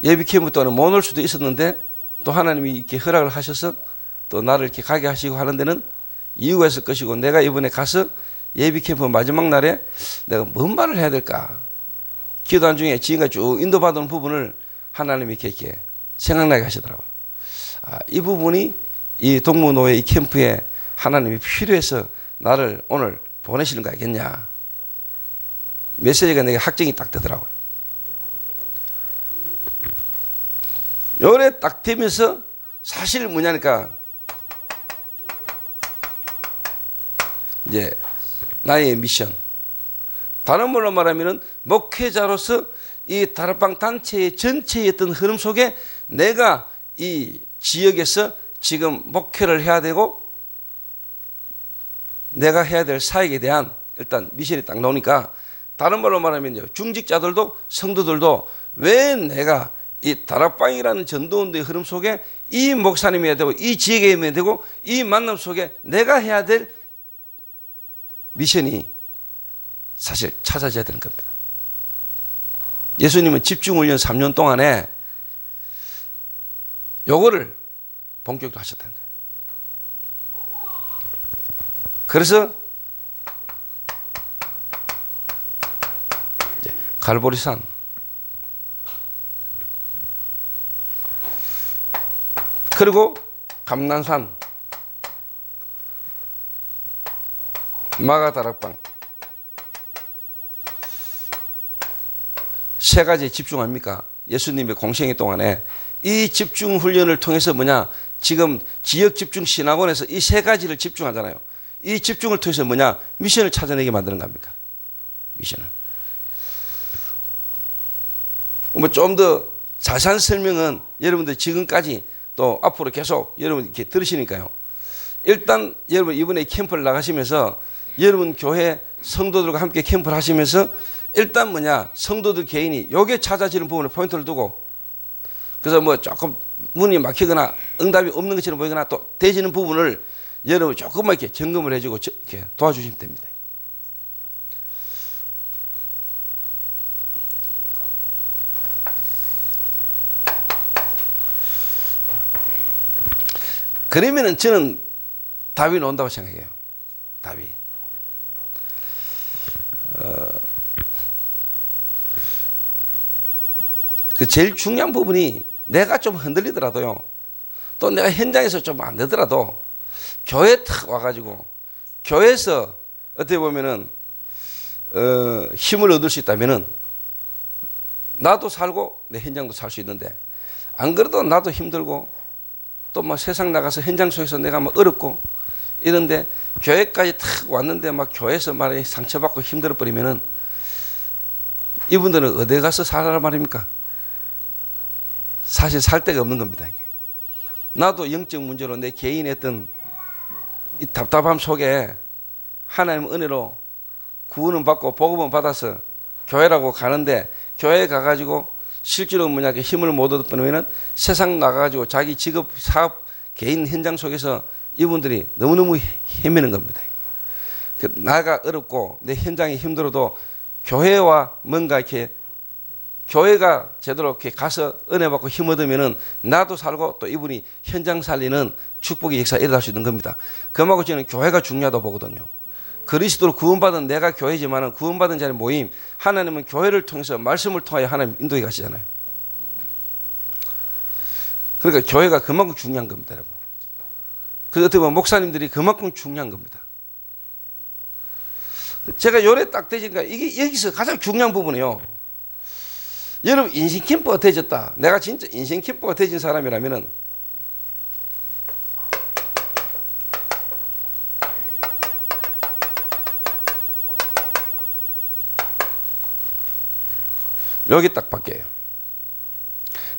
예비 캠프 또는 못 올 수도 있었는데 또 하나님이 이렇게 허락을 하셔서 또 나를 이렇게 가게 하시고 하는 데는 이유가 있을 것이고 내가 이번에 가서 예비 캠프 마지막 날에 내가 뭔 말을 해야 될까 기도한 중에 지금까지 쭉 인도받은 부분을 하나님이 이렇게 생각나게 하시더라고요. 이 부분이 이 동무노예 이 캠프에 하나님이 필요해서 나를 오늘 보내시는 거 알겠냐. 메시지가 내게 확정이 딱 되더라고요. 요래 딱 되면서 사실 뭐냐니까 이제 나의 미션, 다른 말로 말하면은 목회자로서 이 다락방 단체의 전체의 어떤 흐름 속에 내가 이 지역에서 지금 목회를 해야 되고 내가 해야 될 사역에 대한 일단 미션이 딱 나오니까, 다른 말로 말하면요, 중직자들도 성도들도 왜 내가 이 다락방이라는 전도운동의 흐름 속에 이 목사님이 해야 되고 이 지역에 해야 되고 이 만남 속에 내가 해야 될 미션이 사실 찾아져야 되는 겁니다. 예수님은 집중훈련 3년 동안에 요거를 본격적으로 하셨다는 거예요. 그래서 이제 갈보리산, 그리고 감난산, 마가다락방 세 가지에 집중합니까? 예수님의 공생애 동안에 이 집중 훈련을 통해서 뭐냐, 지금 지역 집중 신학원에서 이 세 가지를 집중하잖아요. 이 집중을 통해서 뭐냐, 미션을 찾아내게 만드는 겁니까? 미션을. 뭐 좀 더 자세한 설명은 여러분들 지금까지 또 앞으로 계속 여러분 이렇게 들으시니까요. 일단 여러분 이번에 캠프를 나가시면서 여러분 교회 성도들과 함께 캠프를 하시면서 일단 뭐냐, 성도들 개인이 요게 찾아지는 부분에 포인트를 두고, 그래서 뭐 조금 문이 막히거나 응답이 없는 것처럼 보이거나 또 되지는 부분을 여러분 조금만 이렇게 점검을 해주고 이렇게 도와주시면 됩니다. 그러면은 저는 답이 나온다고 생각해요. 답이. 그 제일 중요한 부분이 내가 좀 흔들리더라도요, 또 내가 현장에서 좀 안 되더라도 교회에 탁 와가지고 교회에서 어떻게 보면은 힘을 얻을 수 있다면은 나도 살고 내 현장도 살 수 있는데, 안 그래도 나도 힘들고 또 막 세상 나가서 현장 속에서 내가 막 어렵고 이런데 교회까지 탁 왔는데 막 교회에서 말이 상처받고 힘들어 버리면은 이분들은 어디 가서 살아라 말입니까? 사실 살 데가 없는 겁니다. 나도 영적 문제로 내 개인의 어떤 이 답답함 속에 하나님 은혜로 구원은 받고 복음은 받아서 교회라고 가는데, 교회에 가가지고 실제로 뭐냐, 힘을 못 얻으면은 세상 나가가지고 자기 직업, 사업, 개인 현장 속에서 이분들이 너무너무 헤매는 겁니다. 나가 어렵고 내 현장이 힘들어도 교회와 뭔가 이렇게 교회가 제대로 이렇게 가서 은혜 받고 힘 얻으면은 나도 살고 또 이분이 현장 살리는 축복의 역사가 일어날 수 있는 겁니다. 그만큼 저는 교회가 중요하다고 보거든요. 그리스도로 구원받은 내가 교회지만은 구원받은 자의 모임, 하나님은 교회를 통해서 말씀을 통하여 하나님 인도해 가시잖아요. 그러니까 교회가 그만큼 중요한 겁니다, 여러분. 그래서 어떻게 보면 목사님들이 그만큼 중요한 겁니다. 제가 요래 딱 되니까 이게 여기서 가장 중요한 부분이에요. 여러분 인생 캠프가 되졌다. 내가 진짜 인생 캠프가 되진 사람이라면은 여기 딱 바뀌어요.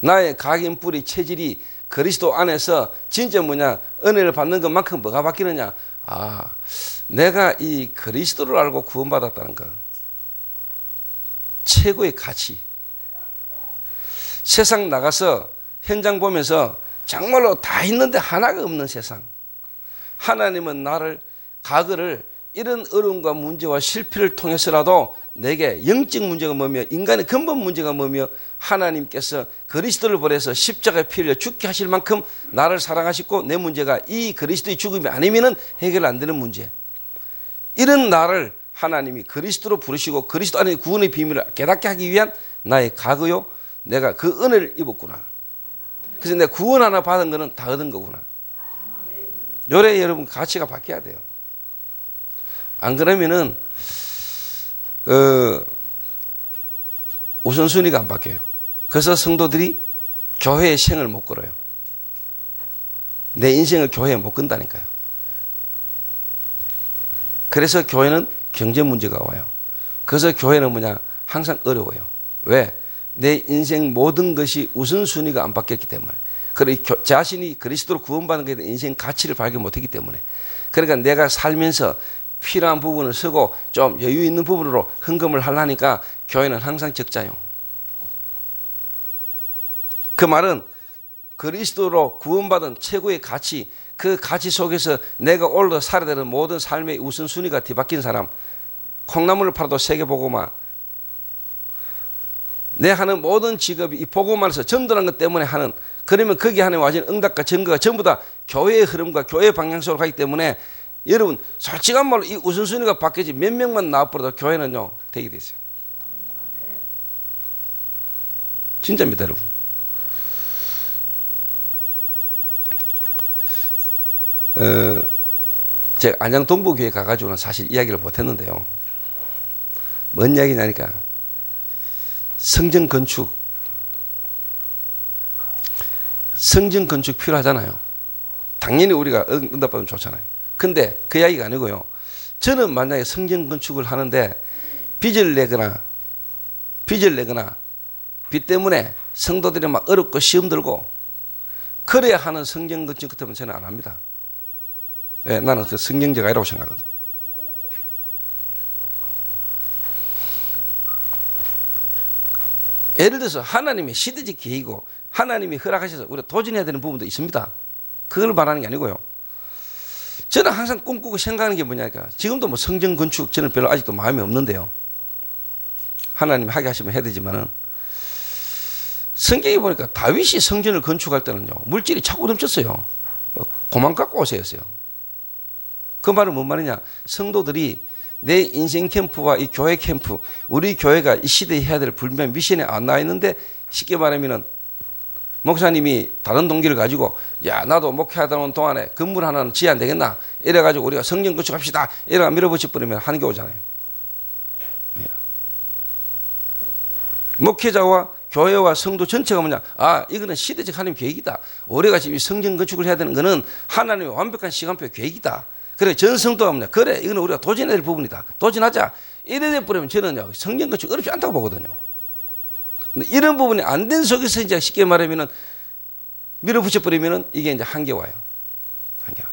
나의 각인 뿌리 체질이 그리스도 안에서 진짜 뭐냐, 은혜를 받는 것만큼 뭐가 바뀌느냐, 내가 이 그리스도를 알고 구원받았다는 거, 최고의 가치. 세상 나가서 현장 보면서 정말로 다 있는데 하나가 없는 세상, 하나님은 나를 과거를 이런 어려움과 문제와 실패를 통해서라도 내게 영적 문제가 뭐며 인간의 근본 문제가 뭐며 하나님께서 그리스도를 보내서 십자가의 피를 흘려 죽게 하실 만큼 나를 사랑하시고 내 문제가 이 그리스도의 죽음이 아니면은 해결 안 되는 문제, 이런 나를 하나님이 그리스도로 부르시고 그리스도 안에 구원의 비밀을 깨닫게 하기 위한 나의 과거요, 내가 그 은혜를 입었구나. 그래서 내가 구원 하나 받은 거는 다 얻은 거구나. 요래 여러분 가치가 바뀌어야 돼요. 안 그러면은 우선순위가 안 바뀌어요. 그래서 성도들이 교회의 생을 못 걸어요. 내 인생을 교회에 못 건다니까요. 그래서 교회는 경제 문제가 와요. 그래서 교회는 뭐냐? 항상 어려워요. 왜? 내 인생 모든 것이 우선순위가 안 바뀌었기 때문에. 그리고 자신이 그리스도로 구원받은 것에 대한 인생 가치를 발견 못했기 때문에. 그러니까 내가 살면서 필요한 부분을 쓰고 좀 여유 있는 부분으로 헌금을 하려니까 교회는 항상 적자요. 그 말은 그리스도로 구원받은 최고의 가치, 그 가치 속에서 내가 올라 살아야 되는 모든 삶의 우선순위가 뒤바뀐 사람, 콩나물을 팔아도 세계 복음화, 내 하는 모든 직업이 이 복음화에서 전도하는 것 때문에 하는, 그러면 거기에 하는 완전 응답과 증거가 전부 다 교회의 흐름과 교회의 방향성으로 가기 때문에 여러분 솔직한 말로 이 우선순위가 바뀌지 몇 명만 나와버려도 교회는요 되게 돼 있어요. 진짜입니다 여러분. 제가 안양 동부교회 가가지고는 사실 이야기를 못했는데요. 뭔 이야기냐니까 성전 건축 필요하잖아요. 당연히 우리가 응답받으면 좋잖아요. 근데 그 이야기가 아니고요. 저는 만약에 성전 건축을 하는데 빚을 내거나 빚 때문에 성도들이 막 어렵고 시험 들고 그래야 하는 성전 건축 같으면 저는 안 합니다. 네, 나는 그 성경제가 아니라고 생각하거든요. 예를 들어서 하나님의 시대적 계획이고 하나님이 허락하셔서 우리가 도전해야 되는 부분도 있습니다. 그걸 말하는 게 아니고요. 저는 항상 꿈꾸고 생각하는 게 뭐냐니까 지금도 뭐 성전 건축 저는 별로 아직도 마음이 없는데요. 하나님이 하게 하시면 해야 되지만은 성경에 보니까 다윗이 성전을 건축할 때는요 물질이 차고 넘쳤어요. 고만 갖고 오세요 했어요. 그 말은 뭔 말이냐? 성도들이 내 인생 캠프와 이 교회 캠프, 우리 교회가 이 시대에 해야 될 분명 미션에 안 나와 있는데 쉽게 말하면은 목사님이 다른 동기를 가지고 야 나도 목회하던 동안에 건물 하나는 지어야 안 되겠나? 이래가지고 우리가 성전 건축합시다. 이래가 밀어붙여 버리면 하는 게 오잖아요. 목회자와 교회와 성도 전체가 뭐냐? 아 이거는 시대적 하나님 계획이다. 우리가 지금 성전 건축을 해야 되는 거는 하나님의 완벽한 시간표 계획이다. 그래 전 성도가 뭐냐? 그래 이거는 우리가 도전해야 될 부분이다. 도전하자. 이래 버리면 저는요 성전 건축 어렵지 않다고 보거든요. 근데 이런 부분이 안 된 속에서 이제 쉽게 말하면은 밀어붙여 버리면은 이게 이제 한계 와요. 한계.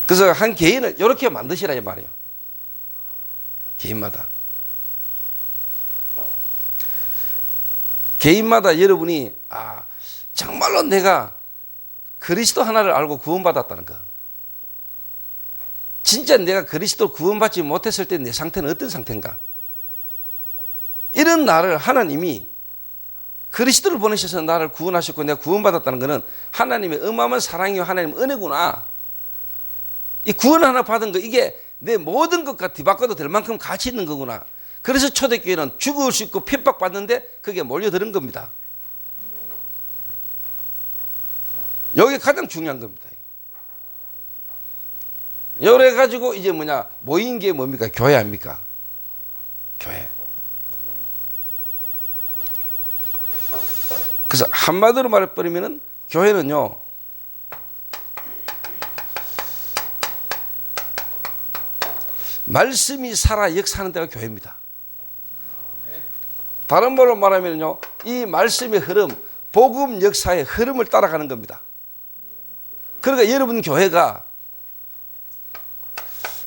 그래서 한 개인을 이렇게 만드시라 이 말이에요. 개인마다 여러분이 아 정말로 내가 그리스도 하나를 알고 구원받았다는 거. 진짜 내가 그리스도 구원받지 못했을 때 내 상태는 어떤 상태인가? 이런 나를 하나님이 그리스도를 보내셔서 나를 구원하셨고 내가 구원받았다는 것은 하나님의 어마어마한 사랑이요 하나님의 은혜구나. 이 구원 하나 받은 거 이게 내 모든 것과 뒤바꿔도 될 만큼 가치 있는 거구나. 그래서 초대교회는 죽을 수 있고 핍박받는데 그게 몰려드는 겁니다. 여기 가장 중요한 겁니다. 요래 가지고 이제 뭐냐 모인 게 뭡니까? 교회 아닙니까? 교회. 그래서 한마디로 말해버리면은 교회는요 말씀이 살아 역사하는 데가 교회입니다. 다른 말로 말하면요 이 말씀의 흐름, 복음 역사의 흐름을 따라가는 겁니다. 그러니까 여러분 교회가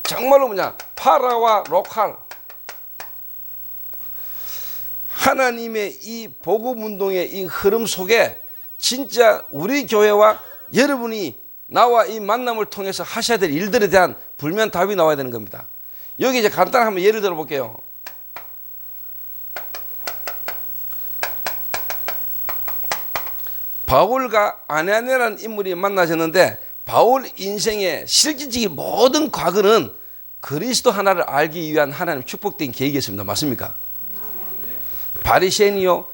정말로 뭐냐 파라와 로컬 하나님의 이 복음 운동의 이 흐름 속에 진짜 우리 교회와 여러분이 나와 이 만남을 통해서 하셔야 될 일들에 대한 불면 답이 나와야 되는 겁니다. 여기 이제 간단히 한번 예를 들어 볼게요. 바울과 아냐냐라는 인물이 만나셨는데 바울 인생의 실질적인 모든 과거는 그리스도 하나를 알기 위한 하나님 축복된 계획이었습니다. 맞습니까? 바리새인이요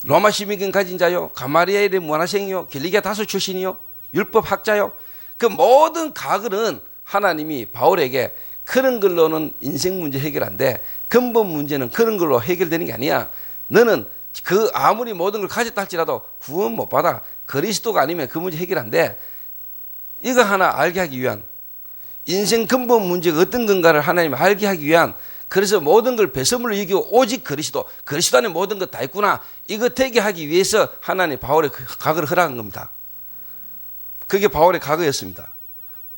로마 시민권 가진 자요, 가마리엘의 문화생이요, 길리기아 다수 출신이요, 율법 학자요. 그 모든 가글은 하나님이 바울에게 그런 걸로는 인생 문제 해결 안 돼. 근본 문제는 그런 걸로 해결되는 게 아니야. 너는 그 아무리 모든 걸 가졌다 할지라도 구원 못 받아. 그리스도가 아니면 그 문제 해결 안 돼. 이거 하나 알게 하기 위한, 인생 근본 문제가 어떤 건가를 하나님 알게 하기 위한, 그래서 모든 걸 배설물로 여기고 오직 그리스도 안에 모든 것 다 있구나, 이거 되게 하기 위해서 하나님 바울의 각을 허락한 겁니다. 그게 바울의 각오였습니다.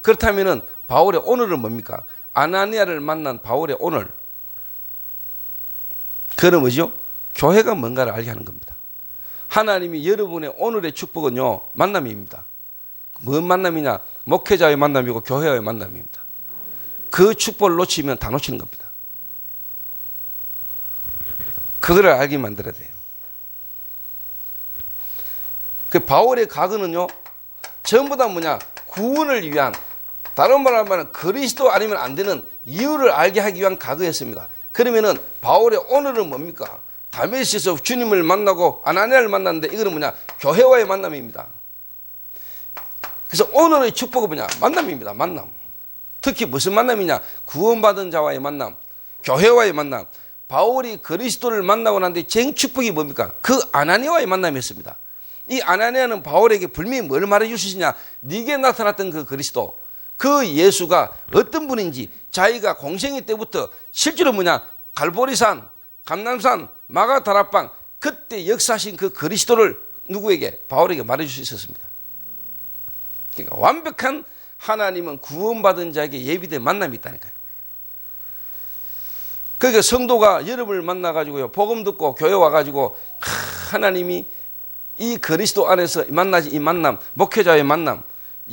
그렇다면은 바울의 오늘은 뭡니까? 아나니아를 만난 바울의 오늘, 그는 뭐죠? 교회가 뭔가를 알게 하는 겁니다. 하나님이 여러분의 오늘의 축복은요, 만남입니다. 뭔 만남이냐? 목회자의 만남이고 교회와의 만남입니다. 그 축복을 놓치면 다 놓치는 겁니다. 그거를 알게 만들어야 돼요. 그 바울의 각오는요, 전부 다 뭐냐? 구원을 위한, 다른 말로 하면 그리스도 아니면 안 되는 이유를 알게 하기 위한 각오였습니다. 그러면은 바울의 오늘은 뭡니까? 다메섹에서 주님을 만나고 아나니아를 만났는데, 이거는 뭐냐? 교회와의 만남입니다. 그래서 오늘의 축복은 뭐냐? 만남입니다. 만남. 특히 무슨 만남이냐? 구원받은 자와의 만남, 교회와의 만남. 바울이 그리스도를 만나고 난 뒤에 쟁 축복이 뭡니까? 그 아나니아와의 만남이었습니다. 이 아나니아는 바울에게 분명히 뭘 말해줄 수 있느냐? 네게 나타났던 그 그리스도, 그 예수가 어떤 분인지 자기가 공생애 때부터 실제로 뭐냐? 갈보리산, 감람산, 마가다락방, 그때 역사하신 그 그리스도를 누구에게? 바울에게 말해줄 수 있었습니다. 그러니까 완벽한, 하나님은 구원받은 자에게 예비된 만남이 있다니까요. 그러니까 성도가 여러분을 만나가지고요, 복음 듣고 교회 와가지고 하나님이 이 그리스도 안에서 만나지, 이 만남, 목회자의 만남,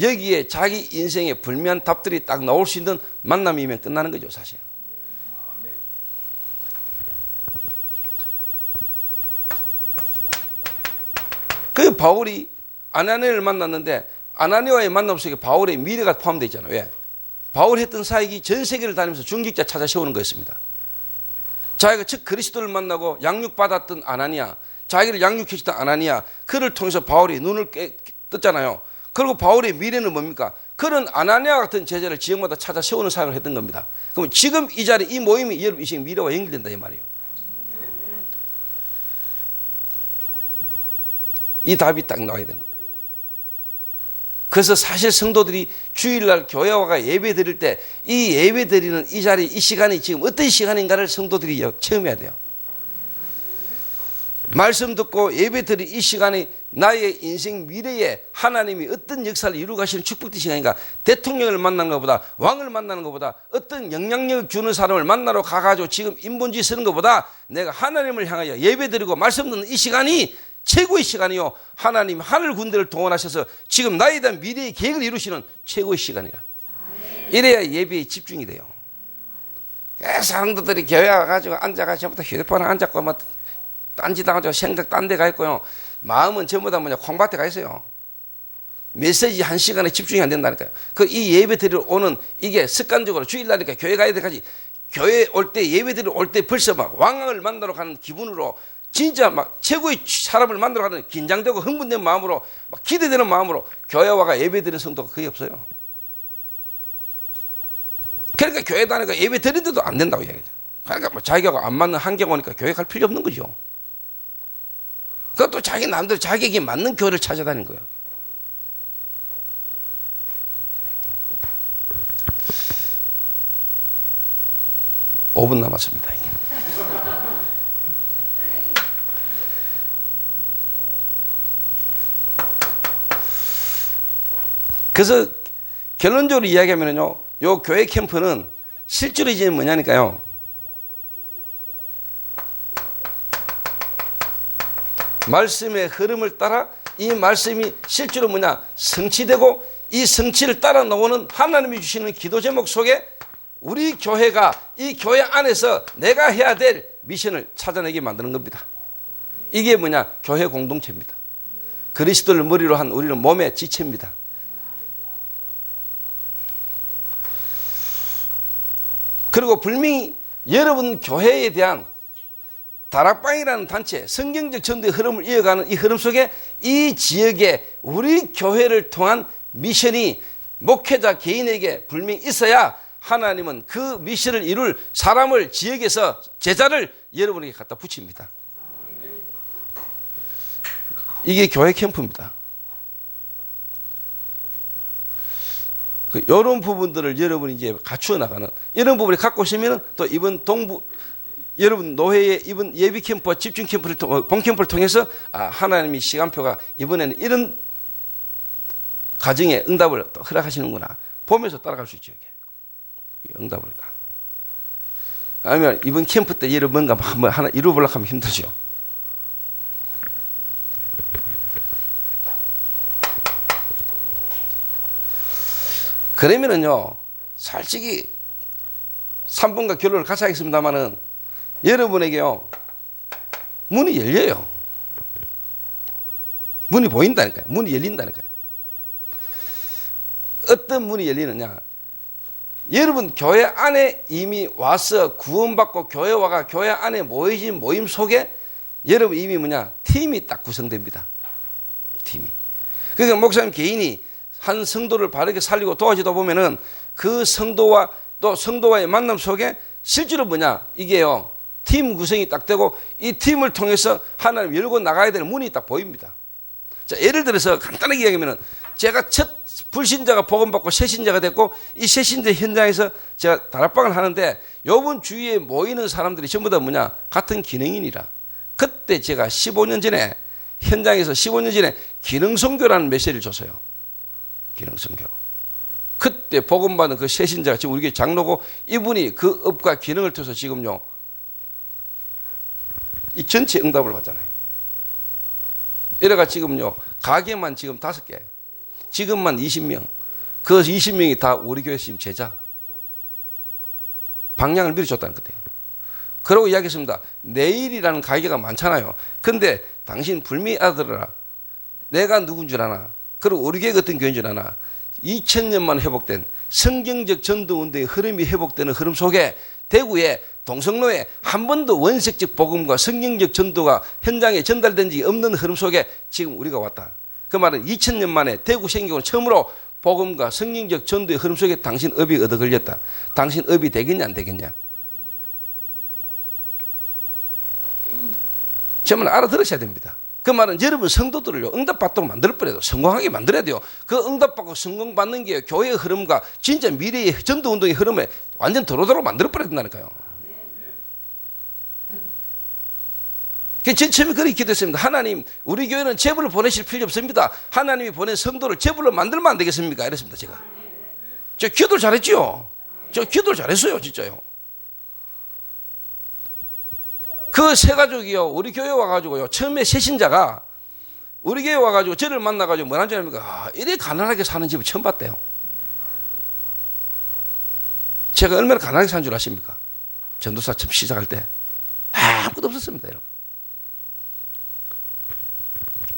여기에 자기 인생의 불미한 답들이 딱 나올 수 있는 만남이면 끝나는 거죠, 사실. 그 바울이 아나니아를 만났는데, 아나니아와의 만남 속에 바울의 미래가 포함되어 있잖아요. 왜? 바울이 했던 사역이 전 세계를 다니면서 중직자 찾아 세우는 거였습니다. 자기가 즉 그리스도를 만나고 양육받았던 아나니아, 자기를 양육해주던 아나니아, 그를 통해서 바울이 눈을 떴잖아요. 그리고 바울의 미래는 뭡니까? 그런 아나니아 같은 제자를 지역마다 찾아 세우는 사역을 했던 겁니다. 그럼 지금 이 자리, 이 모임이 여러분 이 미래와 연결된다 이 말이에요. 이 답이 딱 나와야 되는 거예요. 그래서 사실 성도들이 주일날 교회와가 예배 드릴 때, 이 예배 드리는 이 자리, 이 시간이 지금 어떤 시간인가를 성도들이 체험해야 돼요. 말씀 듣고 예배 드릴 이 시간이 나의 인생 미래에 하나님이 어떤 역사를 이루어 가시는 축복된 시간인가. 대통령을 만나는 것보다, 왕을 만나는 것보다, 어떤 영향력을 주는 사람을 만나러 가가지고 지금 인본주의 쓰는 것보다, 내가 하나님을 향하여 예배 드리고 말씀 듣는 이 시간이 최고의 시간이요, 하나님 하늘 군대를 동원하셔서 지금 나에 대한 미래의 계획을 이루시는 최고의 시간이라. 이래야 예배에 집중이 돼요. 사람들이 교회 와가지고 앉아가지고 휴대폰에 앉았고 막 딴짓하고 생각 딴 데 가 있고요, 마음은 전부 다 뭐냐? 콩밭에 가 있어요. 메시지 한 시간에 집중이 안 된다니까요. 그 이 예배 드리러 오는 이게 습관적으로 주일날이니까 교회 가야 돼까지, 교회 올 때, 예배 드리러 올 때 벌써 막 왕을 만나러 가는 기분으로, 진짜 막 최고의 사람을 만나러 가는 긴장되고 흥분된 마음으로, 막 기대되는 마음으로 교회 와가 예배 드리는 성도가 거의 없어요. 그러니까 교회 다니까 예배 드리는데도 안 된다고 이야기하죠. 그러니까 뭐 자기가 안 맞는 환경 오니까 교회 갈 필요 없는 거죠. 그것도 자기 남들 자기에게 맞는 교회를 찾아다니는 거예요. (5분) 남았습니다. 그래서 결론적으로 이야기하면요, 요 교회 캠프는 실제로 이제 뭐냐니까요, 말씀의 흐름을 따라 이 말씀이 실제로 뭐냐? 성취되고, 이 성취를 따라 나오는 하나님이 주시는 기도 제목 속에 우리 교회가 이 교회 안에서 내가 해야 될 미션을 찾아내게 만드는 겁니다. 이게 뭐냐? 교회 공동체입니다. 그리스도를 머리로 한 우리는 몸의 지체입니다. 그리고 분명히 여러분 교회에 대한 다락방이라는 단체, 성경적 전도의 흐름을 이어가는 이 흐름 속에 이 지역에 우리 교회를 통한 미션이 목회자 개인에게 분명히 있어야 하나님은 그 미션을 이룰 사람을 지역에서 제자를 여러분에게 갖다 붙입니다. 이게 교회 캠프입니다. 이런 부분들을 여러분이 이제 갖추어 나가는 이런 부분을 갖고 오시면 또 이번 여러분 노회의 이번 예비 캠프와 집중 캠프를 본 캠프를 통해서 하나님이 시간표가 이번에는 이런 가정에 응답을 또 허락하시는구나 보면서 따라갈 수 있죠. 이게 응답을 아니면 이번 캠프 때 여러분 뭔가 한번 하나 이루어보려고 하면 힘들죠. 그러면은요, 솔직히 3분간 결론을 같이 하겠습니다만은 여러분에게요, 문이 열려요. 문이 보인다니까요. 문이 열린다니까요. 어떤 문이 열리느냐. 여러분 교회 안에 이미 와서 구원받고 교회와가 교회 안에 모여진 모임 속에 여러분 이미 팀이 딱 구성됩니다. 팀이. 그러니까 목사님 개인이 한 성도를 바르게 살리고 도와주다 보면은 그 성도와 또 성도와의 만남 속에 실제로 이게요, 팀 구성이 딱 되고 이 팀을 통해서 하나님 열고 나가야 되는 문이 딱 보입니다. 자, 예를 들어서 간단하게 이야기하면은 제가 첫 불신자가 복음받고 새신자가 됐고 이 새신자 현장에서 제가 다락방을 하는데 요번 주위에 모이는 사람들이 전부 다 같은 기능인이라 그때 제가 15년 전에 현장에서 15년 전에 기능선교라는 메시지를 줬어요. 기능선교. 그때 복음받은 그 새신자가 지금 우리 교회 장로고 이분이 그 업과 기능을 통해서 지금요 이 전체 응답을 받잖아요. 이래가 지금요 가게만 지금 5개 지금만 20명 그 20명이 다 우리 교회 지금 제자 방향을 밀어줬다는 거예요. 그러고 이야기했습니다. 내일이라는 가게가 많잖아요. 근데 당신 불미 아들아 내가 누군 줄 아나 그리고 우리 교회가 어떤 교회인 줄 아나 2000년만 회복된 성경적 전도운동의 흐름이 회복되는 흐름 속에 대구에 동성로에 한 번도 원색적 복음과 성경적 전도가 현장에 전달된 적이 없는 흐름 속에 지금 우리가 왔다. 그 말은 2000년 만에 대구 생경으로 처음으로 복음과 성경적 전도의 흐름 속에 당신 업이 얻어 걸렸다. 당신 업이 되겠냐 안 되겠냐. 정말 알아들으셔야 됩니다. 그 말은 여러분 성도들을요 응답받도록 만들어버려야 돼요. 성공하게 만들어야 돼요. 그 응답받고 성공받는 게 교회의 흐름과 진짜 미래의 전도운동의 흐름에 완전 도로도로 만들어버려야 된다니까요. 처음에 그렇게 기도했습니다. 하나님 우리 교회는 제불을 보내실 필요 없습니다. 하나님이 보낸 성도를 제불로 만들면 안 되겠습니까? 이랬습니다. 제가 저 기도를 잘했죠. 저 기도를 잘했어요. 진짜요. 그 세 가족이요 우리 교회 와가지고요 처음에 새신자가 우리 교회 와가지고 저를 만나가지고 뭐라는 줄 압니까? 이래 가난하게 사는 집을 처음 봤대요. 제가 얼마나 가난하게 사는 줄 아십니까? 전도사 처음 시작할 때 아무것도 없었습니다. 여러분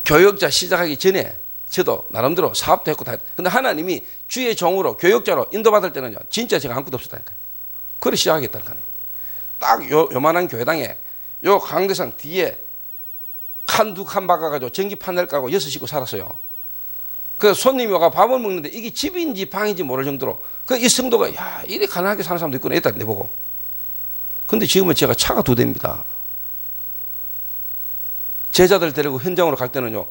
교역자 시작하기 전에 저도 나름대로 사업도 했고 다 했고 근데 하나님이 주의 종으로 교역자로 인도받을 때는요 진짜 제가 아무것도 없었다니까요. 그래 시작하겠다니까요. 딱 요만한 교회당에 요 강대상 뒤에 칸 2칸 박아가지고 전기판넬 까고 6식구 살았어요. 그 손님이 와가 밥을 먹는데 이게 집인지 방인지 모를 정도로 그 이 성도가 야 이래 가난하게 사는 사람도 있구나 이랬다 내보고. 근데 지금은 제가 차가 2대입니다. 제자들 데리고 현장으로 갈 때는요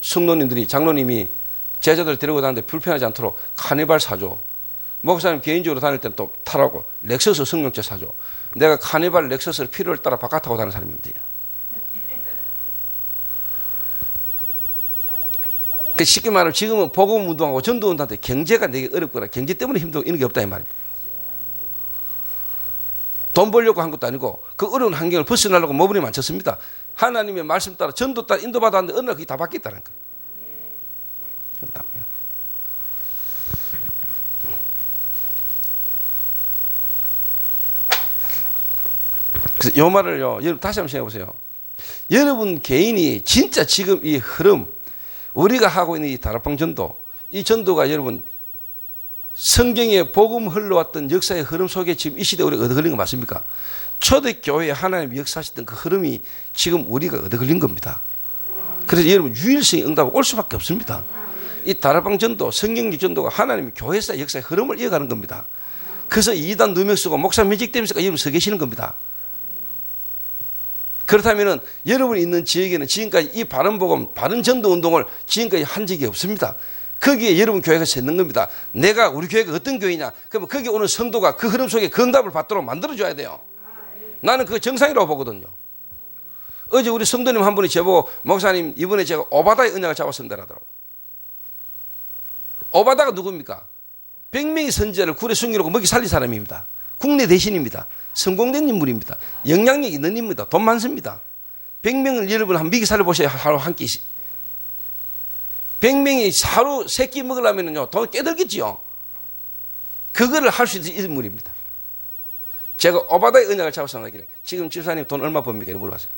성도님들이 장로님이 제자들 데리고 다니는데 불편하지 않도록 카니발 사줘. 목사님 개인적으로 다닐 때는 또 타라고 렉서스 승용차 사줘. 내가 카니발 렉서스를 필요를 따라 바깥 타고 다니는 사람입니다. 쉽게 말하면 지금은 복음 운동하고 전도 운동한테 경제가 되게 어렵거나 경제 때문에 힘들고 이런 게 없다 이 말입니다. 돈 벌려고 한 것도 아니고 그 어려운 환경을 벗어나려고 머무리 많쳤습니다. 하나님의 말씀 따라 전도 따라 인도받았는데 어느 날 그게 다 바뀌었다는 거예요. 그래서 이 말을요, 여러분 다시 한번 생각해 보세요. 여러분 개인이 진짜 지금 이 흐름, 우리가 하고 있는 이 다락방 전도, 이 전도가 여러분 성경에 복음 흘러왔던 역사의 흐름 속에 지금 이 시대에 우리가 얻어 걸린 거 맞습니까? 초대교회에 하나님이 역사하시던 그 흐름이 지금 우리가 얻어 걸린 겁니다. 그래서 여러분 유일성의 응답은 올 수밖에 없습니다. 이 다락방 전도, 성경적 전도가 하나님의 교회사 역사의 흐름을 이어가는 겁니다. 그래서 이단 누명수가 목사 면직되면서 여러분 서 계시는 겁니다. 그렇다면 여러분이 있는 지역에는 지금까지 이 바른복음, 바른전도 운동을 지금까지 한 적이 없습니다. 거기에 여러분 교회가 서 있는 겁니다. 내가 우리 교회가 어떤 교회냐? 그러면 거기 오는 성도가 그 흐름 속에 그 응답을 받도록 만들어줘야 돼요. 나는 그거 정상이라고 보거든요. 어제 우리 성도님 한 분이 저보고 목사님 이번에 제가 오바다의 언약을 잡았습니다 하더라고. 오바다가 누굽니까? 100명의 선지자를 굴에 숨기려고 먹이 살린 사람입니다. 국내 대신입니다. 성공된 인물입니다. 영향력 있는 인물입니다. 돈 많습니다. 100명을 여러분 한 먹이 살려보세요. 하루 한 끼씩. 100명이 하루 3끼 먹으려면요 돈 깨들겠지요. 그거를 할 수 있는 인물입니다. 제가 오바다의 언약을 잡아서 하길래 지금 집사님 돈 얼마 법니까? 이렇게 물어봤어요.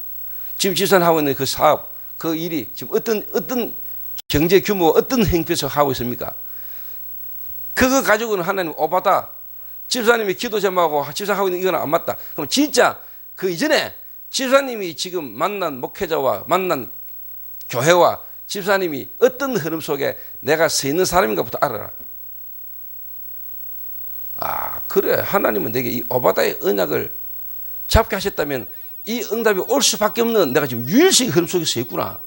지금 집사님 하고 있는 그 사업, 그 일이 지금 어떤 경제 규모, 어떤 행편에서 하고 있습니까? 그거 가지고는 하나님 오바다, 집사님이 기도 제목하고 집사님 하고 있는 이거는 안 맞다. 그럼 진짜 그 이전에 집사님이 지금 만난 목회자와 만난 교회와 집사님이 어떤 흐름 속에 내가 서 있는 사람인가부터 알아라. 아, 그래. 하나님은 내게 이 오바다의 언약을 잡게 하셨다면 이 응답이 올 수밖에 없는 내가 지금 유일성의 흐름 속에 서 있구나.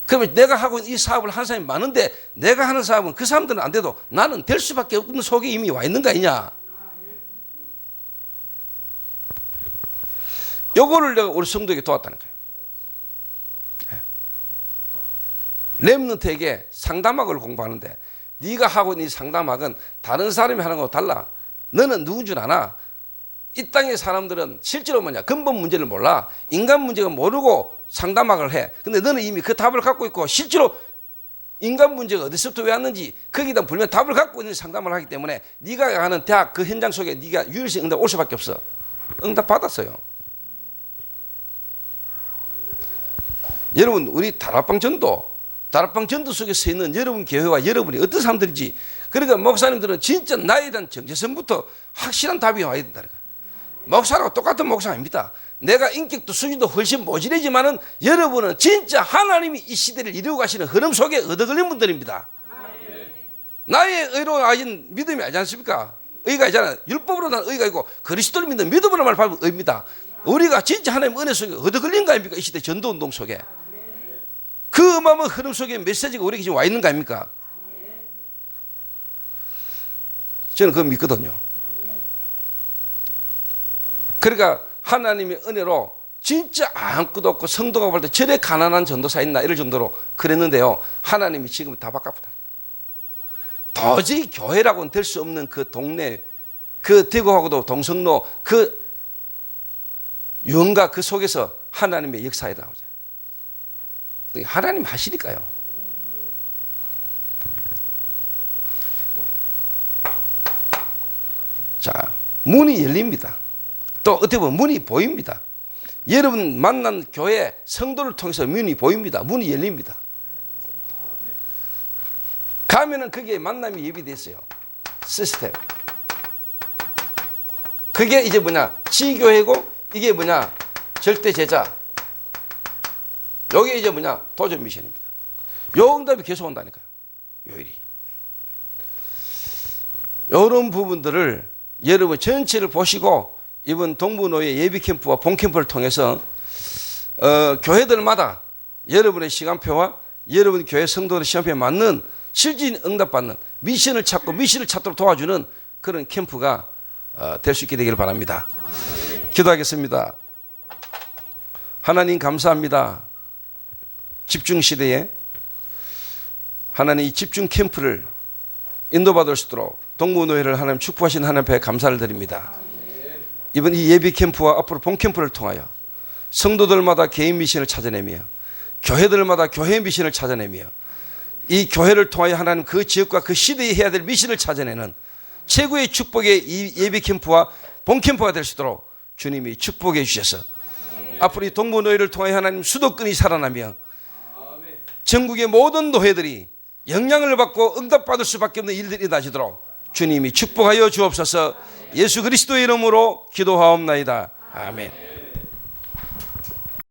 그러면 내가 하고 있는 이 사업을 하는 사람이 많은데 내가 하는 사업은 그 사람들은 안 돼도 나는 될 수밖에 없는 속에 이미 와 있는 거 아니냐. 요거를 내가 우리 성도에게 도왔다는 거예요. 렘넌트에게 상담학을 공부하는데 네가 하고 있는 이 상담학은 다른 사람이 하는 거하고 달라. 너는 누군 줄 아나? 이 땅의 사람들은 실제로 뭐냐 근본 문제를 몰라. 인간 문제가 모르고 상담학을 해. 근데 너는 이미 그 답을 갖고 있고 실제로 인간 문제가 어디서부터 왜 왔는지 거기다 불면 답을 갖고 있는 상담을 하기 때문에 네가 가는 대학 그 현장 속에 네가 유일성 응답 올 수밖에 없어. 응답 받았어요. 여러분 우리 다락방 전도 속에 서 있는 여러분 교회와 여러분이 어떤 사람들인지, 그러니까 목사님들은 진짜 나에 대한 정체성부터 확실한 답이 와야 된다는 거예요. 목사라고 똑같은 목사 아닙니다. 내가 인격도 수준도 훨씬 모질하지만은 여러분은 진짜 하나님이 이 시대를 이루고 가시는 흐름 속에 얻어걸린 분들입니다. 나의 의로 가진 믿음이 아니지 않습니까? 의가 있잖아요. 율법으로 난 의가 있고 그리스도를 믿는 믿음으로 말 밟은 의입니다. 우리가 진짜 하나님 은혜 속에 얻어걸린 거 아닙니까? 이 시대 전도운동 속에. 그 어마어마한 흐름 속에 메시지가 우리에게 지금 와 있는 거 아닙니까? 저는 그거 믿거든요. 그러니까 하나님의 은혜로 진짜 아무것도 없고 성도가 볼 때 저래 가난한 전도사 있나 이럴 정도로 그랬는데요. 하나님이 지금 다 바꿔보다. 도저히 교회라고는 될 수 없는 그 동네, 그 대구하고도 동성로 그 유흥가 그 속에서 하나님의 역사에 나오죠. 하나님 하시니까요. 자, 문이 열립니다. 또 어떻게 보면 문이 보입니다. 여러분 만난 교회 성도를 통해서 문이 보입니다. 문이 열립니다. 가면은 거기에 만남이 예비되어 있어요. 시스템. 그게 이제 뭐냐? 지교회고 이게 뭐냐? 절대 제자. 여기 이제 뭐냐? 도전 미션입니다. 요 응답이 계속 온다니까요. 요일이. 이런 부분들을 여러분 전체를 보시고 이번 동부노예 예비 캠프와 본 캠프를 통해서 교회들마다 여러분의 시간표와 여러분 교회 성도의 시간표에 맞는 실질 응답받는 미션을 찾고 미션을 찾도록 도와주는 그런 캠프가 될 수 있게 되기를 바랍니다. 기도하겠습니다. 하나님 감사합니다. 집중 시대에 하나님 이 집중 캠프를 인도받을 수 있도록 동부노예를 하나님 축복하신 하나님 앞에 감사를 드립니다. 이번 이 예비 캠프와 앞으로 본 캠프를 통하여 성도들마다 개인 미션을 찾아내며 교회들마다 교회 미션을 찾아내며 이 교회를 통하여 하나님 그 지역과 그 시대에 해야 될 미션을 찾아내는 최고의 축복의 이 예비 캠프와 본 캠프가 될 수 있도록 주님이 축복해 주셔서 앞으로 이 동부노예를 통하여 하나님 수도권이 살아나며 전국의 모든 노예들이 영향을 받고 응답받을 수밖에 없는 일들이 나지도록 주님이 축복하여 주옵소서. 예수 그리스도의 이름으로 기도하옵나이다. 아멘.